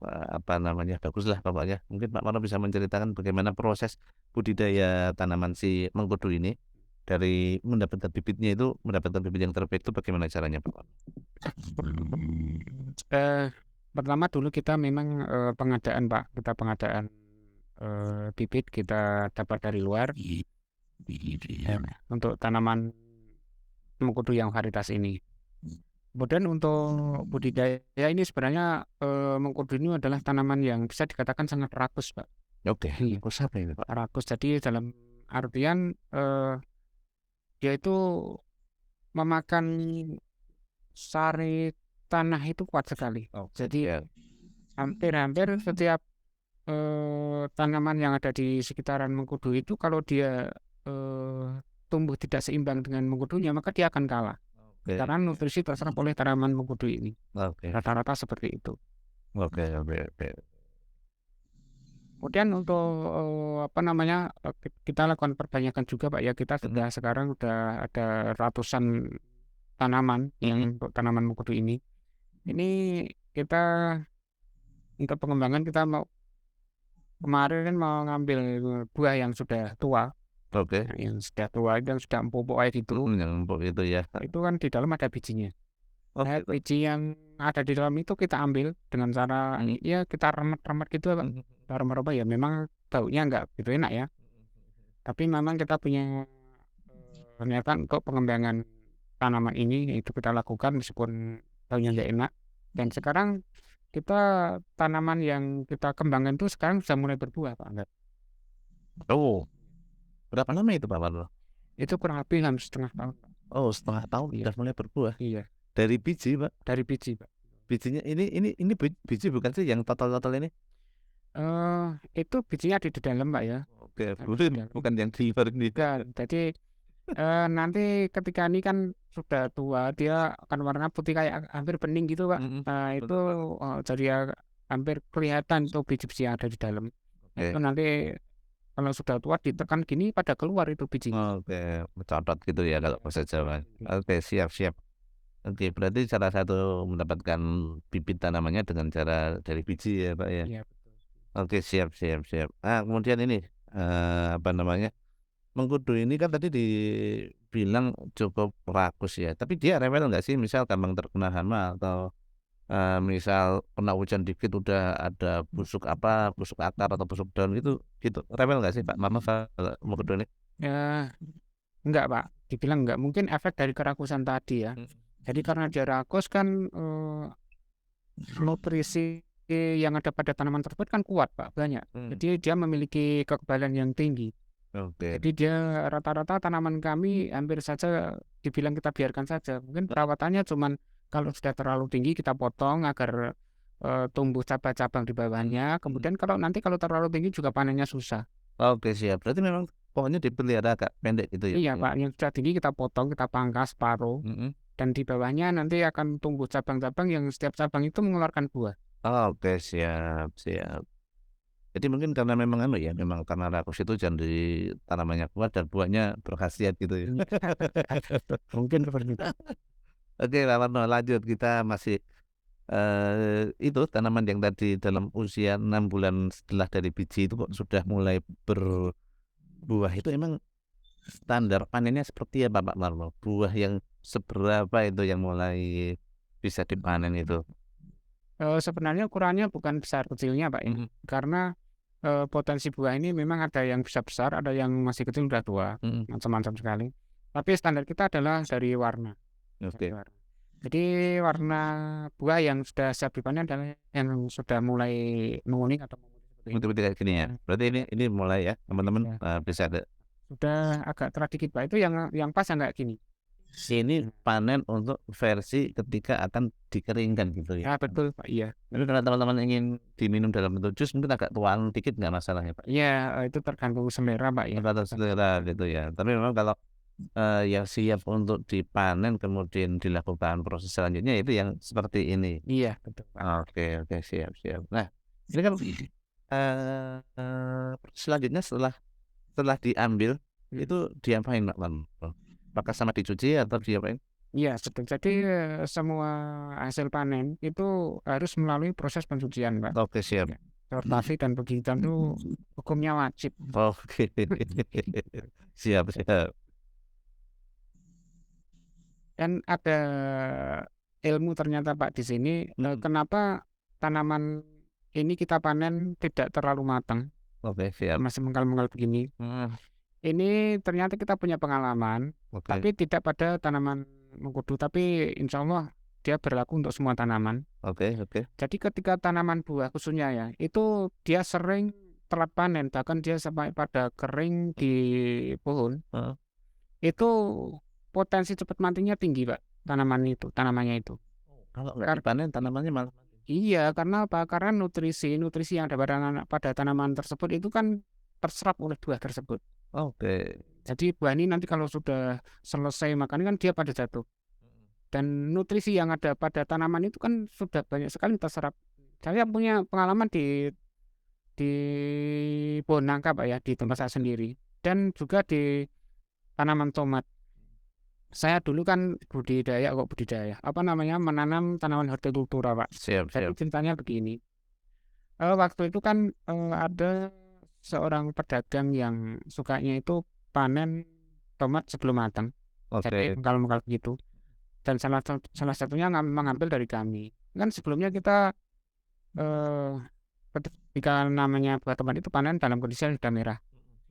apa namanya? Bagus lah pokoknya. Mungkin Pak Marno bisa menceritakan bagaimana proses budidaya tanaman si mengkudu ini, dari mendapatkan bibitnya itu, mendapatkan bibit yang terbaik itu bagaimana caranya Pak Marno? Eh, Pertama dulu kita memang pengadaan Pak, kita pengadaan bibit kita dapat dari luar untuk tanaman mengkudu yang varietas ini. Kemudian untuk budidaya ini sebenarnya mengkudu ini adalah tanaman yang bisa dikatakan sangat rakus Pak. Oke, Iya, terus apa ini Pak? rakus. Jadi dalam artian dia itu memakan sari tanah itu kuat sekali. Oke, Jadi ya. hampir setiap tanaman yang ada di sekitaran mengkudu itu kalau dia eh, tumbuh tidak seimbang dengan mengkudunya maka dia akan kalah Oke, karena nutrisi terserap oleh tanaman mengkudu ini oke, rata-rata seperti itu. oke, oke, oke. Kemudian untuk apa namanya kita lakukan perbanyakan juga Pak ya, kita Mhm, sudah sekarang sudah ada ratusan tanaman yang mhm. untuk tanaman mengkudu ini kita untuk pengembangan kita mau kemarin kan mau ngambil buah yang sudah tua. Oke, Nah, yang sudah tua yang sudah empuk kayak gitu, yang empuk itu ya. itu kan di dalam ada bijinya. Nah, Oke, Pak. biji yang ada di dalam itu kita ambil dengan cara Mhm. ya kita remet-remet gitu ya, Pak. Mhm. Kita remet-remet ya memang baunya nggak begitu enak ya, tapi memang kita punya, niatan untuk pengembangan tanaman ini itu kita lakukan meskipun baunya nggak enak. Dan sekarang kita tanaman yang kita kembangkan itu sekarang sudah mulai berbuah, Pak, Angga. Oh, berapa lama itu Pak Warno? Itu kurang lebih hampir setengah tahun, Pak. Oh, setengah tahun Iya, sudah mulai berbuah. iya, Dari biji, Pak? dari biji, Pak. Bijinya ini biji bukan sih yang total-total ini? Itu bijinya ada di dalam, Pak, ya, Oke, ada di bukan dalam. bukan yang di luar ini. Enggak, jadi, nanti ketika ini kan sudah tua, dia akan warna putih kayak hampir bening gitu, Pak. Mhm, Nah, itu, betul, Pak. jadi ya hampir kelihatan tuh biji-biji yang ada di dalam. Nah, itu Oke. nanti kalau sudah tua ditekan gini pada keluar itu bijinya. Oke, mencotot gitu ya kalau Iya, bahasa Jawa. iya, Oke, siap siap. Oke, berarti salah satu mendapatkan bibit tanamannya dengan cara dari biji ya, Pak, ya? iya, betul. Oke, siap siap siap. Ah, kemudian ini, apa namanya, mengkudu ini kan tadi dibilang cukup rakus ya, tapi dia rewel nggak sih? Misal gampang terkena hama atau, misal kena hujan dikit udah ada busuk apa, busuk akar atau busuk daun gitu, rewel nggak sih, Pak, Mama kalau mengkudu ini? Ya, enggak, Pak, dibilang enggak, mungkin efek dari kerakusan tadi ya. Mhm. Jadi karena dia rakus kan, nutrisi yang ada pada tanaman tersebut kan kuat, Pak, banyak. Mmm, Jadi dia memiliki kekebalan yang tinggi. oke. Jadi dia rata-rata tanaman kami hampir saja dibilang kita biarkan saja. Mungkin perawatannya cuman kalau sudah terlalu tinggi kita potong agar, tumbuh cabang-cabang di Mhm, bawahnya. mhm. Kemudian kalau nanti kalau terlalu tinggi juga panennya susah. Oke, siap. Berarti memang pohonnya dipelihara agak pendek gitu ya, Iya, Pak, ya? Pak, yang sudah tinggi kita potong, kita pangkas separuh, Mhm. dan di bawahnya nanti akan tumbuh cabang-cabang yang setiap cabang itu mengeluarkan buah. Oke, siap siap. Jadi mungkin karena memang anu ya, memang karena rakus itu jadi tanamannya kuat dan buahnya berkhasiat gitu ya. Iya, mungkin seperti itu. Oke, Pak Warno lanjut kita masih, itu tanaman yang tadi dalam usia 6 bulan setelah dari biji itu kok sudah mulai berbuah itu emang standar panennya seperti apa Pak Warno? Buah yang seberapa itu yang mulai bisa dipanen itu? Sebenarnya ukurannya bukan besar kecilnya, Pak, ya. Mhm, Karena, potensi buah ini memang ada yang bisa besar, ada yang masih kecil udah tua, mhm, macam-macam sekali. Tapi standar kita adalah dari warna, dari oke. warna. Jadi warna buah yang sudah siap dipanen adalah yang sudah mulai menguning atau memutih seperti ini. Putih-putih kayak gini ya? Nah, Berarti ini mulai ya teman-teman, iya, bisa ada sudah agak terah dikit, Pak, itu yang pas yang kayak gini. ini Nah, panen untuk versi ketika akan dikeringkan gitu ya? ya betul, Pak, iya. Tapi kalau teman-teman ingin diminum dalam bentuk jus mungkin agak tuang dikit nggak masalah ya, Pak? Iya, itu tergantung selera, Pak, ya. Tergantung selera gitu ya. Tapi memang kalau, yang siap untuk dipanen kemudian dilakukan proses selanjutnya itu yang seperti ini. Iya, betul, Pak. Oke oke, siap siap. Nah, ini kan, selanjutnya setelah setelah diambil Mhm. itu diapain, Pak, apakah sama dicuci atau diapain? Iya, betul. Jadi, semua hasil panen itu harus melalui proses pencucian, Pak. Oke, siap. Ya, sortasi dan pencucian itu hukumnya wajib. Oke. Siap siap. Dan ada ilmu ternyata, Pak, di sini, Mhm. kenapa tanaman ini kita panen tidak terlalu matang, Oke, siap. masih mengkal-mengkal begini. Mhm, Ini ternyata kita punya pengalaman, oke tapi tidak pada tanaman mengkudu, tapi insya Allah dia berlaku untuk semua tanaman. oke oke. Jadi ketika tanaman buah khususnya ya, itu dia sering telat panen, bahkan dia sampai pada kering di pohon, Heeh. itu potensi cepat matinya tinggi, Pak, tanamannya itu. Kalau nggak Kar dipanen tanamannya malah mati? iya, karena apa? Karena nutrisi yang ada pada tanaman tersebut itu kan terserap oleh buah tersebut. Oke. Jadi buah ini nanti kalau sudah selesai makan kan dia pada jatuh. Mhm. Dan nutrisi yang ada pada tanaman itu kan sudah banyak sekali terserap. Saya punya pengalaman di pohon nangka, Pak, ya, di tempat saya sendiri dan juga di tanaman tomat. Saya dulu kan budidaya, apa namanya, menanam tanaman hortikultura, Pak. Siap Jadi siap. ceritanya begini, waktu itu kan, ada seorang pedagang yang sukanya itu panen tomat sebelum matang, jadi Oke. mengkal-mengkal begitu. dan salah satunya mengambil dari kami. Kan sebelumnya kita eh, ketika namanya buah tomat itu panen dalam kondisi yang sudah merah.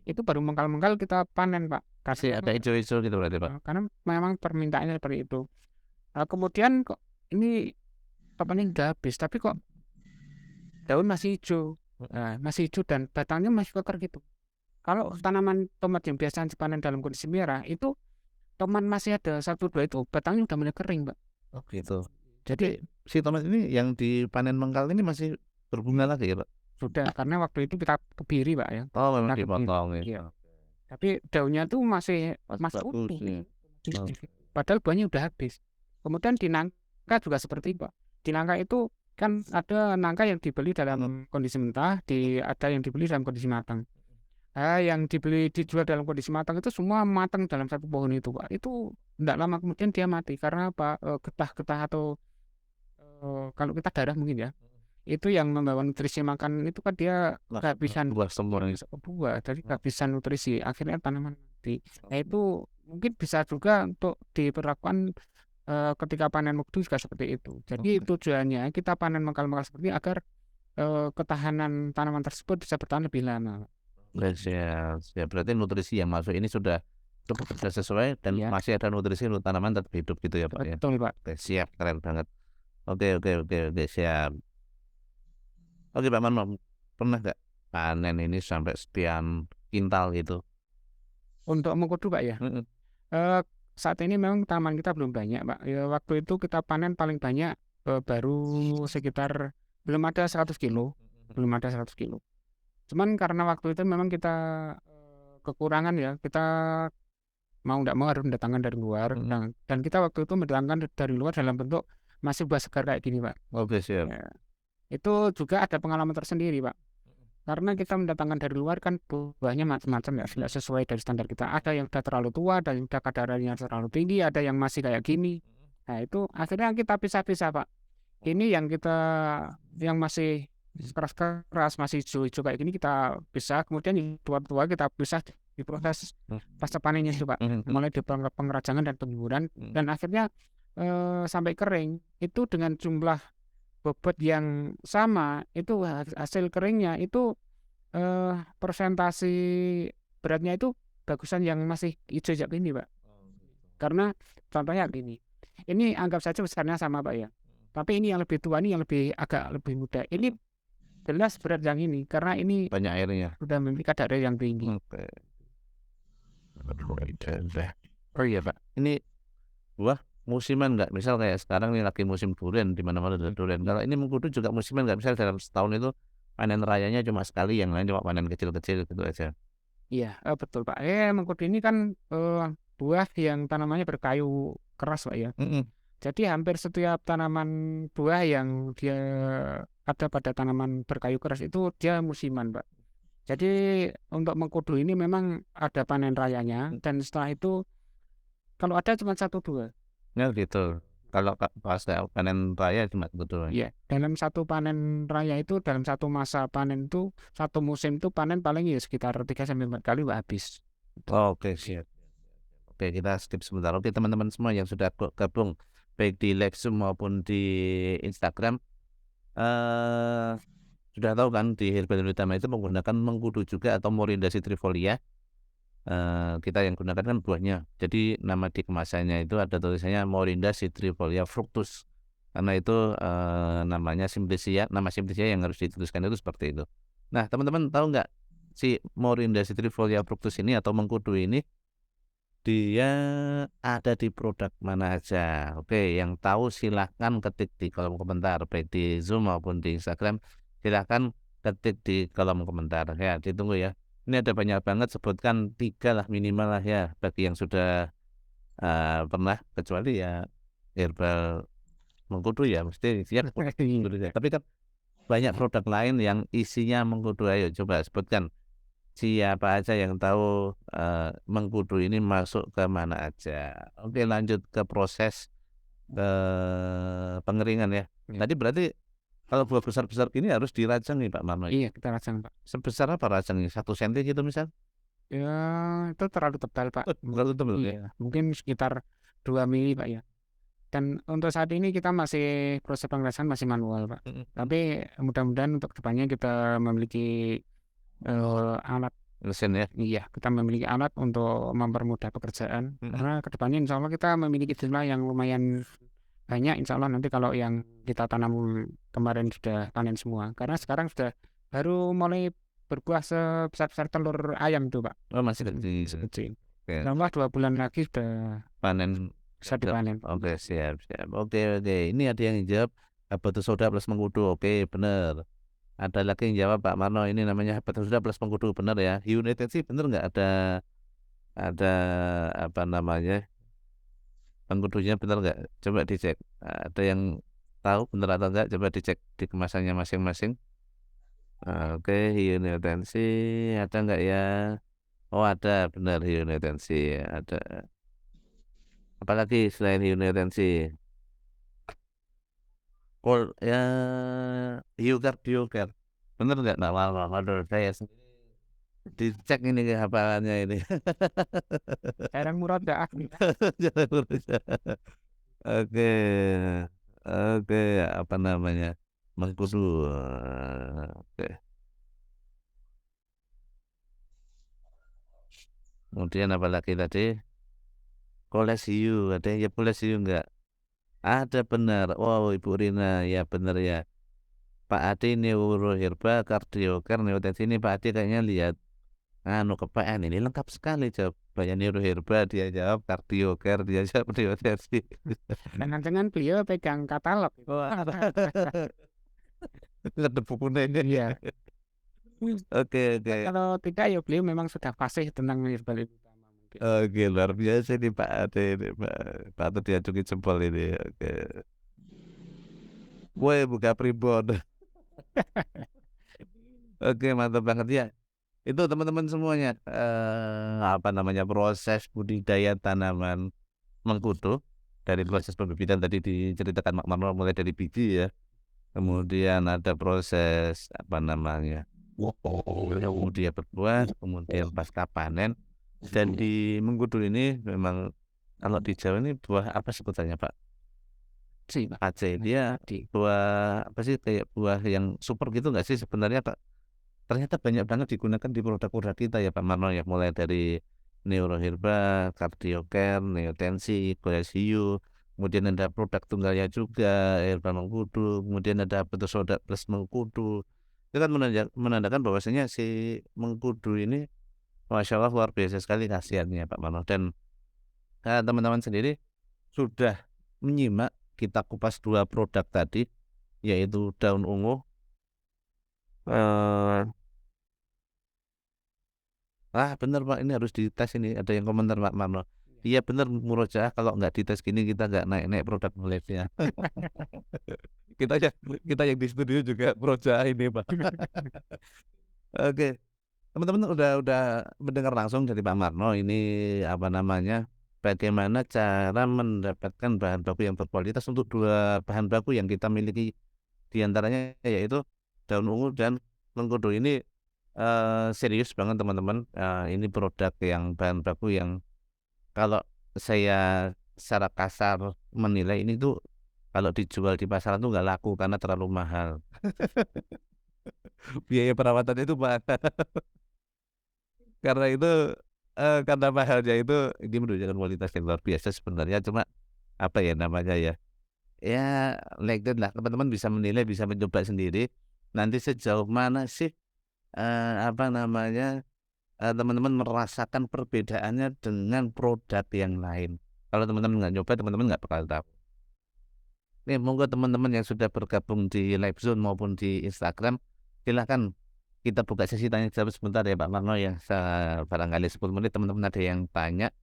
Itu baru mengkal-mengkal kita panen, Pak. Masih Karena ada hijau-hijau gitu berarti, Pak? karena memang permintaannya seperti itu. Kemudian kok ini tomatnya udah habis, tapi kok daun masih hijau. Nah, masih hijau dan batangnya masih kekar gitu. Kalau tanaman tomat yang biasa dipanen dalam kondisi merah, itu tomat masih ada satu dua itu batangnya udah mulai kering, Pak. Oh gitu. Jadi Tapi si tomat ini yang dipanen mengkal ini masih berbunga lagi ya, Pak? sudah karena waktu itu kita kebiri, Pak ya. Oh memang Kita kebiri. dipotong Iya. ya. Tapi daunnya tuh masih Masih bagus utuh. ya. Oh. Padahal buahnya udah habis. Kemudian di nangka juga seperti itu, Pak. Di nangka itu kan ada nangka yang dibeli dalam kondisi mentah, ada yang dibeli dalam kondisi matang. Yang dijual dalam kondisi matang itu semua matang dalam satu pohon itu, Pak. Itu tidak lama kemudian dia mati karena apa? Getah-getah atau kalau kita darah mungkin ya. Itu yang membawa nutrisi makan itu kan dia kehabisan Buah semua ini. buah, jadi kehabisan nutrisi. Akhirnya tanaman mati. Nah itu mungkin bisa juga untuk diperlakukan ketika panen waktu juga seperti itu. Jadi tujuannya kita panen mengkal-mengkal seperti ini agar ketahanan tanaman tersebut bisa bertahan lebih lama. Ya, berarti nutrisi yang masuk ini sudah sesuai dan Iya. masih ada nutrisi untuk tanaman tetap hidup gitu ya, Pak ya. Betul, Pak. Oke, siap, keren banget. Oke, siap. Oke, Pak Manmo, pernah nggak panen ini sampai sekian kintal gitu? Untuk mengkudu, Pak ya. Saat ini memang tanaman kita belum banyak, Pak. Ya, waktu itu kita panen paling banyak baru sekitar belum ada 100 kilo. Belum ada 100 kilo. Cuman karena waktu itu memang kita kekurangan ya, kita mau tidak mau harus mendatangkan dari luar. Dan kita waktu itu mendatangkan dari luar dalam bentuk masih buah segar kayak gini, Pak. Oke, siap. Ya. Itu juga ada pengalaman tersendiri, Pak. Karena kita mendatangkan dari luar kan buahnya macam-macam ya, tidak sesuai dari standar kita. Ada yang sudah terlalu tua, ada yang sudah kadarnya terlalu tinggi, ada yang masih kayak gini. Nah itu akhirnya kita pisah-pisah, Pak. Ini yang masih keras-keras, masih hijau-hijau kayak gini kita pisah. Kemudian yang tua-tua kita pisah di proses pasca panennya itu, Pak. Mulai di pengerajangan dan penjemuran. Dan akhirnya sampai kering. Itu dengan jumlah bobot yang sama, itu hasil keringnya itu persentasi beratnya itu bagusan yang masih hijau gini, Pak. Karena contohnya gini, ini anggap saja besarnya sama, Pak ya. Tapi ini yang lebih tua, ini yang agak lebih muda. Ini jelas berat yang ini karena ini banyak airnya. sudah memiliki kadar air yang tinggi. Oke. Oh iya, Pak. Ini buah musiman nggak? Misal kayak sekarang ini lagi musim durian, di mana-mana ada durian. Kalau ini mengkudu juga musiman nggak? Misal dalam setahun itu panen rayanya cuma sekali, yang lain cuma panen kecil-kecil gitu aja. Iya, betul, Pak. Mengkudu ini kan buah yang tanamannya berkayu keras, Pak ya. Jadi hampir setiap tanaman buah yang dia ada pada tanaman berkayu keras itu dia musiman, Pak. Jadi untuk mengkudu ini memang ada panen rayanya dan setelah itu kalau ada cuma 1-2. Ya gitu. Kalau pas panen raya cuma itu doang. Iya, dalam satu panen raya itu, dalam satu masa panen itu, satu musim itu panen paling ya sekitar 3-4 kali habis. Oke, siap. Oke, kita skip sebentar. Oke, teman-teman semua yang sudah gabung baik di live Zoom maupun di Instagram, sudah tahu kan di Herbal Utama itu menggunakan mengkudu juga atau Morinda citrifolia. Kita yang gunakan kan buahnya. Jadi nama di kemasannya itu ada tulisannya Morinda citrifolia fructus. Karena itu namanya simplicia, nama simplicia yang harus dituliskan itu seperti itu. Nah, teman-teman tahu nggak si Morinda citrifolia fructus ini atau mengkudu ini dia ada di produk mana aja? Oke, yang tahu silahkan ketik di kolom komentar baik di Zoom maupun di Instagram. Silahkan ketik di kolom komentar ya, ditunggu ya. Ini ada banyak banget, sebutkan 3 lah minimal lah ya bagi yang sudah pernah, kecuali ya herbal mengkudu ya mesti siap. Tapi kan banyak produk lain yang isinya mengkudu. Ayo coba sebutkan siapa aja yang tahu mengkudu ini masuk ke mana aja. Oke, lanjut ke proses pengeringan ya. Tadi berarti kalau buah besar-besar ini harus dirajang nih Pak Marno. Iya, kita rajang, Pak. Sebesar apa rajangnya? 1 cm gitu misal? Ya, itu terlalu tebal, Pak. Terlalu tebal ya? Iya, mungkin sekitar 2 mili, Pak ya. Dan untuk saat ini kita masih proses pengeresahan masih manual, Pak. Mhm. Tapi mudah-mudahan untuk depannya kita memiliki alat, Mesin ya? iya, kita memiliki alat untuk mempermudah pekerjaan. Mhm. Karena kedepannya insya Allah kita memiliki jumlah yang lumayan banyak. Insya Allah nanti kalau yang kita tanam kemarin sudah panen semua. Karena sekarang sudah baru mulai berbuah sebesar-besar telur ayam tuh, Pak. Oh, masih kecil. Sekecil. Oke, Insya Allah 2 bulan lagi sudah panen bisa siap. dipanen. Oke, siap, siap. Oke, oke. Ini ada yang jawab habatus sauda plus mengkudu. Oke, bener. Ada lagi yang jawab Pak Marno, ini namanya habatus sauda plus mengkudu, bener ya. Hiu netensi bener nggak ada apa namanya mengkudunya bener nggak? Coba dicek. Ada yang tahu bener atau enggak? Coba dicek di kemasannya masing-masing. Oke, hiu netensi ada nggak ya? Oh, ada, bener hiu netensi ada. Apalagi selain hiu netensi? Ya hiu kardioker. Bener nggak? Nah, waduh, saya sendiri dicek ini kehafalannya ini. Jarang murojaah. Jangan berusaha. Oke, oke, apa namanya? Mengkudu. Oke. Kemudian apa lagi tadi? Koles hiu, ada yang ya koles hiu enggak? Ada, benar. Wow, Ibu Rina, ya benar ya. Pak Adi neuroherba kardioker neotensi ini Pak Adi kayaknya lihat kepaan ini lengkap sekali jawabannya. Neuroherba dia jawab, kardioker dia jawab, neotensi. Jangan-jangan beliau pegang katalog. Wah, ada bukunya ini. Iya. Oke, oke. Kalau tidak ya beliau memang sudah fasih tentang herbal itu utama mungkin. Oke, luar biasa nih Pak Ade ini, Pak Ade diacungi jempol ini. Oke. Woi, buka primbon. Oke, mantap banget ya. Itu teman-teman semuanya apa namanya proses budidaya tanaman mengkudu dari proses pembibitan tadi diceritakan Mak Marno mulai dari biji ya. Kemudian ada proses apa namanya? Kemudian berbuah, kemudian pasca panen. Dan di mengkudu ini memang kalau di Jawa ini buah apa sebutannya Pak? Sih, Pak. Aceh dia buah apa sih kayak buah yang super gitu nggak sih sebenarnya Pak? Ternyata banyak banget digunakan di produk-produk kita ya Pak Marno ya, mulai dari neuroherba, kardioker, neotensi, hiu, kemudian ada produk tunggalnya juga herba mengkudu, kemudian ada habatus sauda plus mengkudu. Itu kan menandakan bahwasanya si mengkudu ini Masya Allah luar biasa sekali khasiatnya Pak Marno. Dan teman-teman sendiri sudah menyimak kita kupas dua produk tadi, yaitu daun ungu. eh Bener Pak, ini harus dites ini. Ada yang komentar Pak Marno. Iya bener murojaah, kalau nggak dites gini kita nggak naik-naik produk live-nya. Kita yang kita yang di studio juga murojaah ini Pak. Oke, teman-teman udah mendengar langsung dari Pak Marno ini apa namanya, bagaimana cara mendapatkan bahan baku yang berkualitas untuk dua bahan baku yang kita miliki, diantaranya yaitu daun ungu dan mengkudu ini. Serius banget teman-teman, ini produk yang bahan baku yang kalau saya secara kasar menilai ini tuh kalau dijual di pasaran tuh nggak laku karena terlalu mahal. Biaya perawatan itu mahal. Karena itu karena mahalnya itu ini menunjukkan kualitas yang luar biasa sebenarnya, cuma apa ya namanya ya, ya like that lah, teman-teman bisa menilai, bisa mencoba sendiri nanti sejauh mana sih apa namanya teman-teman merasakan perbedaannya dengan produk yang lain. Kalau teman-teman nggak nyoba, teman-teman nggak bakal tahu. Nih, monggo teman-teman yang sudah bergabung di live zone maupun di Instagram, silahkan kita buka sesi tanya jawab sebentar ya Pak Marno ya. Barangkali 10 menit teman-teman ada yang tanya,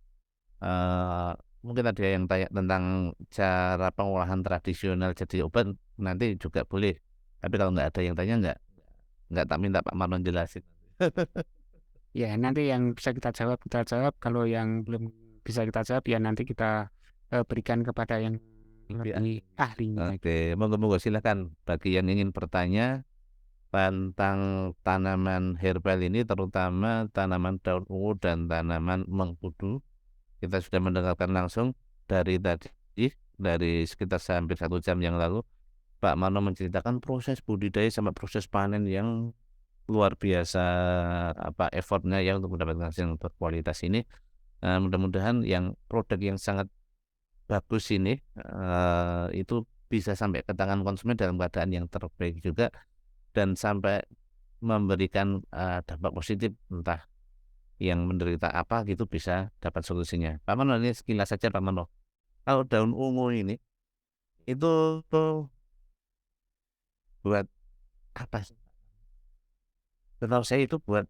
mungkin ada yang tanya tentang cara pengolahan tradisional jadi obat, nanti juga boleh. Tapi kalau nggak ada yang tanya, nggak tak minta Pak Marno jelasin. Ya, nanti yang bisa kita jawab, kita jawab. Kalau yang belum bisa kita jawab, ya nanti kita berikan kepada yang lebih ahlinya. Oke, monggo silakan bagi yang ingin bertanya tentang tanaman herbal ini, terutama tanaman daun ungu dan tanaman mengkudu. Kita sudah mendengarkan langsung dari tadi dari sekitar hampir 1 jam yang lalu, Pak Marno menceritakan proses budidaya sampai proses panen yang luar biasa, effort-nya ya untuk mendapatkan hasil yang berkualitas ini. Mudah-mudahan yang produk yang sangat bagus ini, itu bisa sampai ke tangan konsumen dalam keadaan yang terbaik juga dan sampai memberikan, dampak positif, entah yang menderita apa gitu bisa dapat solusinya. Pak Marno, ini sekilas saja Pak Marno, kalau daun ungu ini, itu tuh buat apa sih? Setahu saya itu buat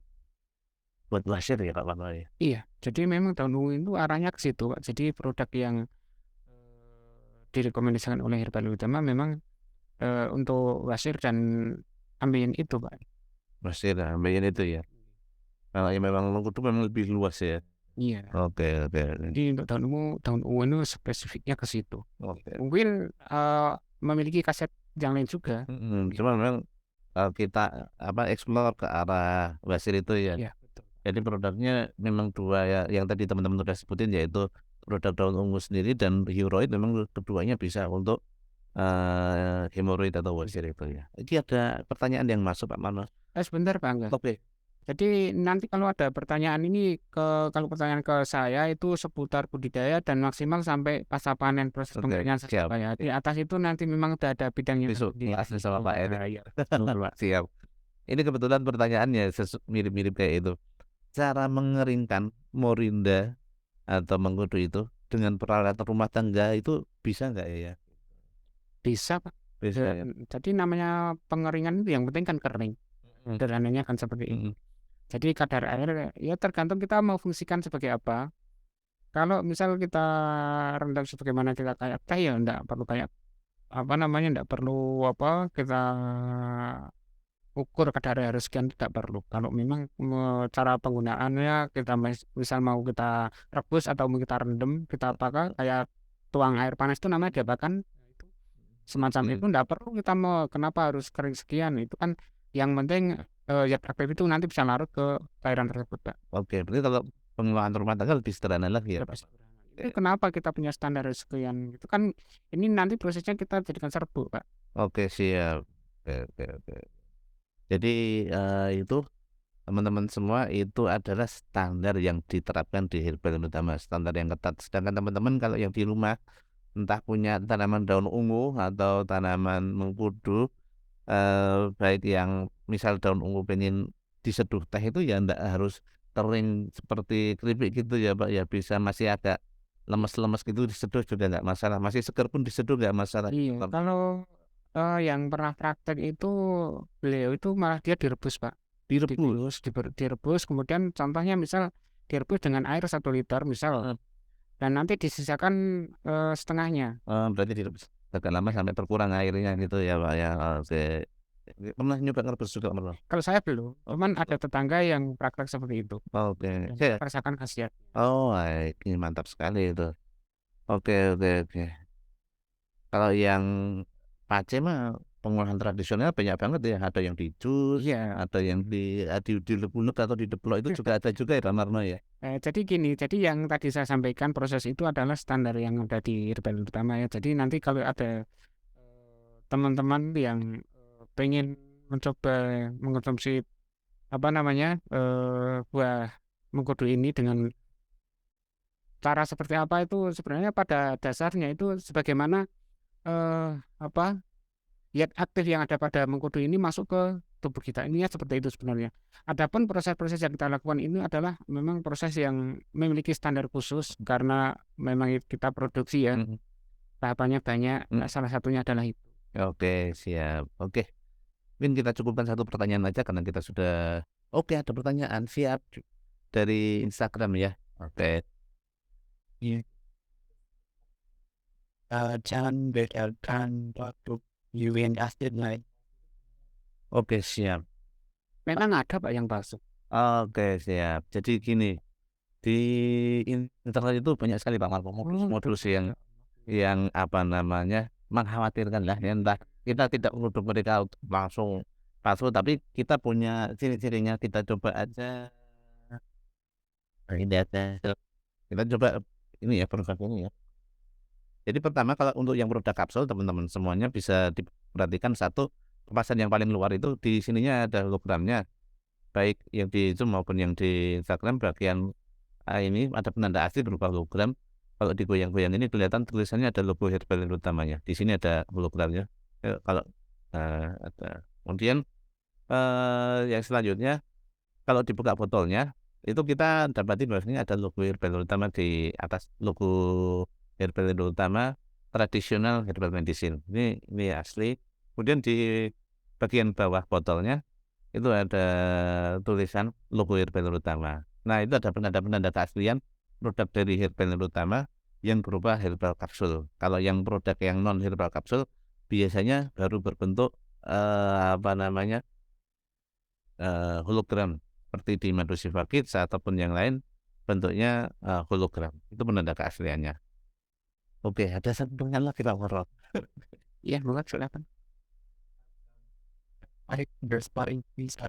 wasir ya Pak Marno ya? Iya, jadi memang daun ungu itu arahnya ke situ, Pak. Jadi produk yang, direkomendasikan oleh Herbal Utama memang, untuk wasir dan ambien itu, Pak. Wasir, ambeien itu ya? Kalau yang memang mengkudu memang lebih luas ya? Iya, Oke oke jadi untuk daun ungu itu spesifiknya ke situ. oke. Mungkin, memiliki khasiat yang lain juga. Iya, Cuma memang kalau kita, explore ke arah wasir itu ya, iya, betul. jadi produknya memang 2 ya, yang tadi teman-teman udah sebutin yaitu produk daun ungu sendiri dan hemoroid memang keduanya bisa untuk, hemoroid atau wasir itu ya. Ini ada pertanyaan yang masuk Pak Marno. Sebentar, Pak Angga. Oke Jadi nanti kalau ada pertanyaan ini kalau pertanyaan ke saya itu seputar budidaya dan maksimal sampai pasca panen proses oke, pengeringan saja, siap. Pak, ya. Di atas itu nanti memang udah ada bidangnya Besok tersendiri. ngebahas sama Oh, Pak Eri. iya, betul, Pak. Siap. Ini kebetulan pertanyaannya mirip-mirip kayak itu. Cara mengeringkan morinda atau mengkudu itu dengan peralatan rumah tangga itu bisa nggak ya? Bisa, Pak. Bisa ya? Jadi namanya pengeringan itu yang penting kan kering. Mhm Sederhananya kan seperti itu. mhm. Jadi kadar air ya tergantung kita mau fungsikan sebagai apa. Kalau misal kita rendam sebagaimana kita kayak teh ya enggak perlu kayak apa namanya, enggak perlu apa, kita ukur kadar air sekian tidak perlu. Kalau memang cara penggunaannya kita misal mau kita rebus atau mau kita rendam, kita apakah kayak tuang air panas itu namanya diapakan? Semacam itu Mhm. enggak perlu kita mau kenapa harus kering sekian, itu kan yang penting, zat aktif itu nanti bisa larut ke cairan tersebut, Pak. Oke, berarti kalau pengelolaan rumah tangga lebih sederhana lagi ya, Lebih Pak? sederhana. Itu Oke. kenapa kita punya standar sekian, itu kan ini nanti prosesnya kita jadikan serbuk, Pak. Oke, siap. Oke oke oke. Jadi, itu teman-teman semua itu adalah standar yang diterapkan di Herbal Utama, standar yang ketat. Sedangkan teman-teman kalau yang di rumah entah punya tanaman daun ungu atau tanaman mengkudu, baik yang misal daun ungu pengen diseduh teh itu ya ndak harus kering seperti keripik gitu ya, Pak, ya, bisa masih agak lemes-lemes gitu diseduh juga nggak masalah, masih seger pun diseduh nggak masalah Iya, gitu, Pak. kalau, yang pernah praktek itu beliau itu malah dia direbus, Pak. Direbus? Direbus kemudian contohnya misal direbus dengan air 1 liter misal Heeh, dan nanti disisakan, setengahnya. berarti direbus agak lama sampai berkurang airnya gitu ya, Pak, ya, oke. Pernah nyoba ngerebus juga pernah? Kalau saya belum, Oh, cuman ada tetangga yang praktek seperti itu oke, dan saya saya merasakan khasiat. oh, ini mantap sekali itu. Oke oke oke. Kalau yang pace mah pengolahan tradisional banyak banget ya, ada yang di jus, Iya. ada yang diulek-ulek atau dideplok itu juga ada juga ya Pak Marno ya? Jadi gini, jadi yang tadi saya sampaikan proses itu adalah standar yang ada di Herbal Utama ya. Jadi nanti kalau ada, teman-teman yang, pengen mencoba mengkonsumsi apa namanya, buah mengkudu ini dengan cara seperti apa itu sebenarnya pada dasarnya itu sebagaimana, apa, zat aktif yang ada pada mengkudu ini masuk ke tubuh kita, intinya seperti itu sebenarnya. Adapun proses-proses yang kita lakukan ini adalah memang proses yang memiliki standar khusus karena memang kita produksi ya, Mhm tahapannya banyak, mhm. salah satunya adalah itu. Oke siap, oke. Mungkin kita cukupkan satu pertanyaan aja karena kita sudah oke ada pertanyaan, siap, dari Instagram ya? Oke. Iya. Jangan bedakan waktu urine acid naik. Oke siap, Memang ada Pak yang palsu. oke siap. Jadi gini, di internet itu banyak sekali Pak Marco Oh, betul. modus-modus yang apa namanya, mengkhawatirkan lah ya, entah kita tidak menuduh mereka langsung palsu, tapi kita punya ciri-cirinya, kita coba aja ini aja, kita coba ini ya, produk ini ya. Jadi pertama kalau untuk yang produk kapsul teman-teman semuanya bisa diperhatikan satu, kemasan yang paling luar itu di sininya ada hologramnya, baik yang di Zoom maupun yang di Instagram bagian, ini ada penanda asli berupa hologram. Kalau digoyang-goyang ini kelihatan tulisannya ada logo Herbal yang utamanya. Di sini ada hologramnya, kalau, ada. Kemudian, yang selanjutnya kalau dibuka botolnya, itu kita dapati bahwasanya ada logo Herbal Utama di atas logo Herbal Utama tradisional herbal medicine. Ini asli. Kemudian di bagian bawah botolnya itu ada tulisan logo Herbal Utama. Nah, itu ada penanda-penanda keaslian produk dari Herbal Utama yang berupa herbal kapsul. Kalau yang produk yang non herbal kapsul biasanya baru berbentuk, apa namanya, hologram seperti di Madosiva Kids ataupun yang lain bentuknya, hologram. Itu penanda keasliannya. Oke, ada satu pertanyaan lagi Pak Warok. Iya, boleh silakan. Baik, paling bisa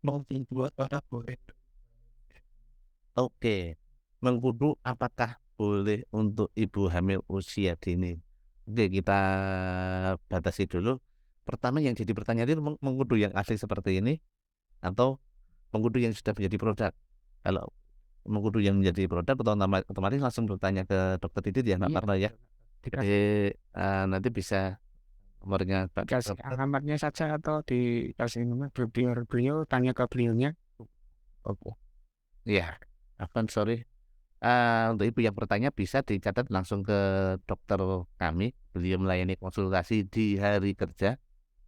mau dibuat apa boleh. Oke, mengkudu apakah boleh untuk ibu hamil usia dini? Oke, kita batasi dulu. Pertama yang jadi pertanyaan itu mengkudu yang asli seperti ini atau mengkudu yang sudah menjadi produk? Kalau mengkudu yang menjadi produk otomatis langsung bertanya ke dokter Didit ya, Mbak Iya, Marta ya. Jadi, dikasih nanti bisa nomornya Pak dikasih dokter. alamatnya saja atau dikasih nomor biar beliau tanya ke beliaunya. Oke. Iya, sorry. Untuk ibu yang bertanya bisa dicatat langsung ke dokter kami. Beliau melayani konsultasi di hari kerja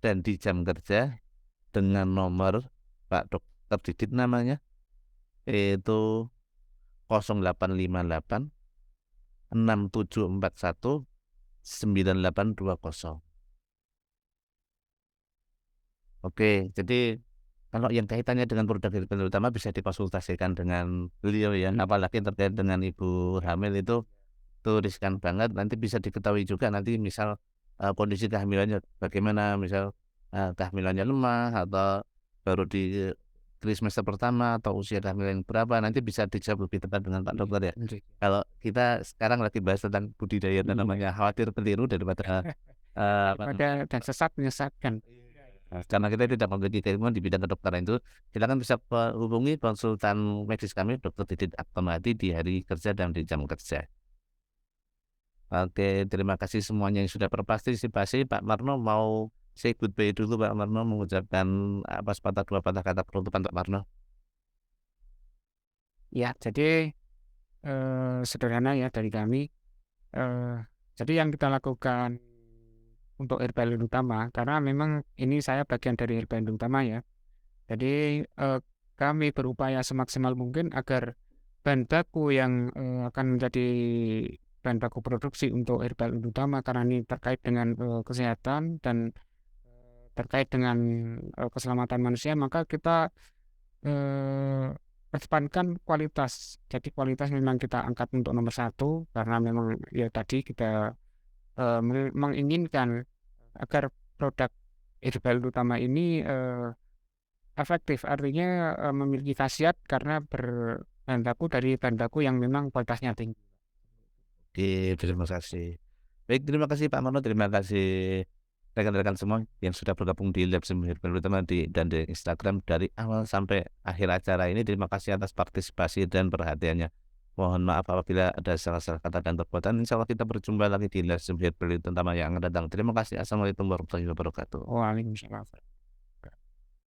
dan di jam kerja dengan nomor Pak Dokter Didit namanya, itu 0858 6741 9820. Oke, jadi kalau yang kaitannya dengan produk herbal utama bisa dikonsultasikan dengan beliau ya, apalagi terkait dengan ibu hamil itu riskan banget, nanti bisa diketahui juga nanti misal, kondisi kehamilannya bagaimana, misal, kehamilannya lemah atau baru di trimester pertama atau usia kehamilan berapa, nanti bisa dijawab lebih tepat dengan Pak dokter ya. Iya. Kalau kita sekarang lagi bahas tentang budidaya Iya. tanamannya, khawatir keliru daripada, apa Daripada dan sesat menyesatkan. karena kita tidak memiliki keilmuan di bidang kedokteran itu, silakan bisa hubungi konsultan medis kami Dokter Didit Aktonati di hari kerja dan di jam kerja. Oke, terima kasih semuanya yang sudah berpartisipasi. Pak Marno mau say goodbye dulu Pak Marno, mengucapkan apa sepatah dua patah kata penutupan Pak Marno. Ya, jadi sederhana ya dari kami. Eh, jadi yang kita lakukan untuk herbal utama, karena memang ini saya bagian dari herbal utama ya. Jadi kami berupaya semaksimal mungkin agar bahan baku yang akan menjadi bahan baku produksi untuk herbal utama karena ini terkait dengan kesehatan dan terkait dengan keselamatan manusia, maka kita kedepankan kualitas. Jadi kualitas memang kita angkat untuk nomor satu karena memang ya tadi kita menginginkan agar produk herbal utama ini efektif, artinya memiliki khasiat karena berbahan baku dari bahan baku yang memang kualitasnya tinggi. Oke, terima kasih. Baik, terima kasih Pak Marno, terima kasih rekan-rekan semua yang sudah bergabung di Lab Sumber Herbal Utama dan di Instagram dari awal sampai akhir acara ini. Terima kasih atas partisipasi dan perhatiannya. Mohon maaf apabila ada salah-salah kata dan perbuatan. Insya Allah kita berjumpa lagi di Lab Sumber Herbal Utama yang akan datang. Terima kasih. Assalamualaikum warahmatullahi wabarakatuh. Waalaikumsalam.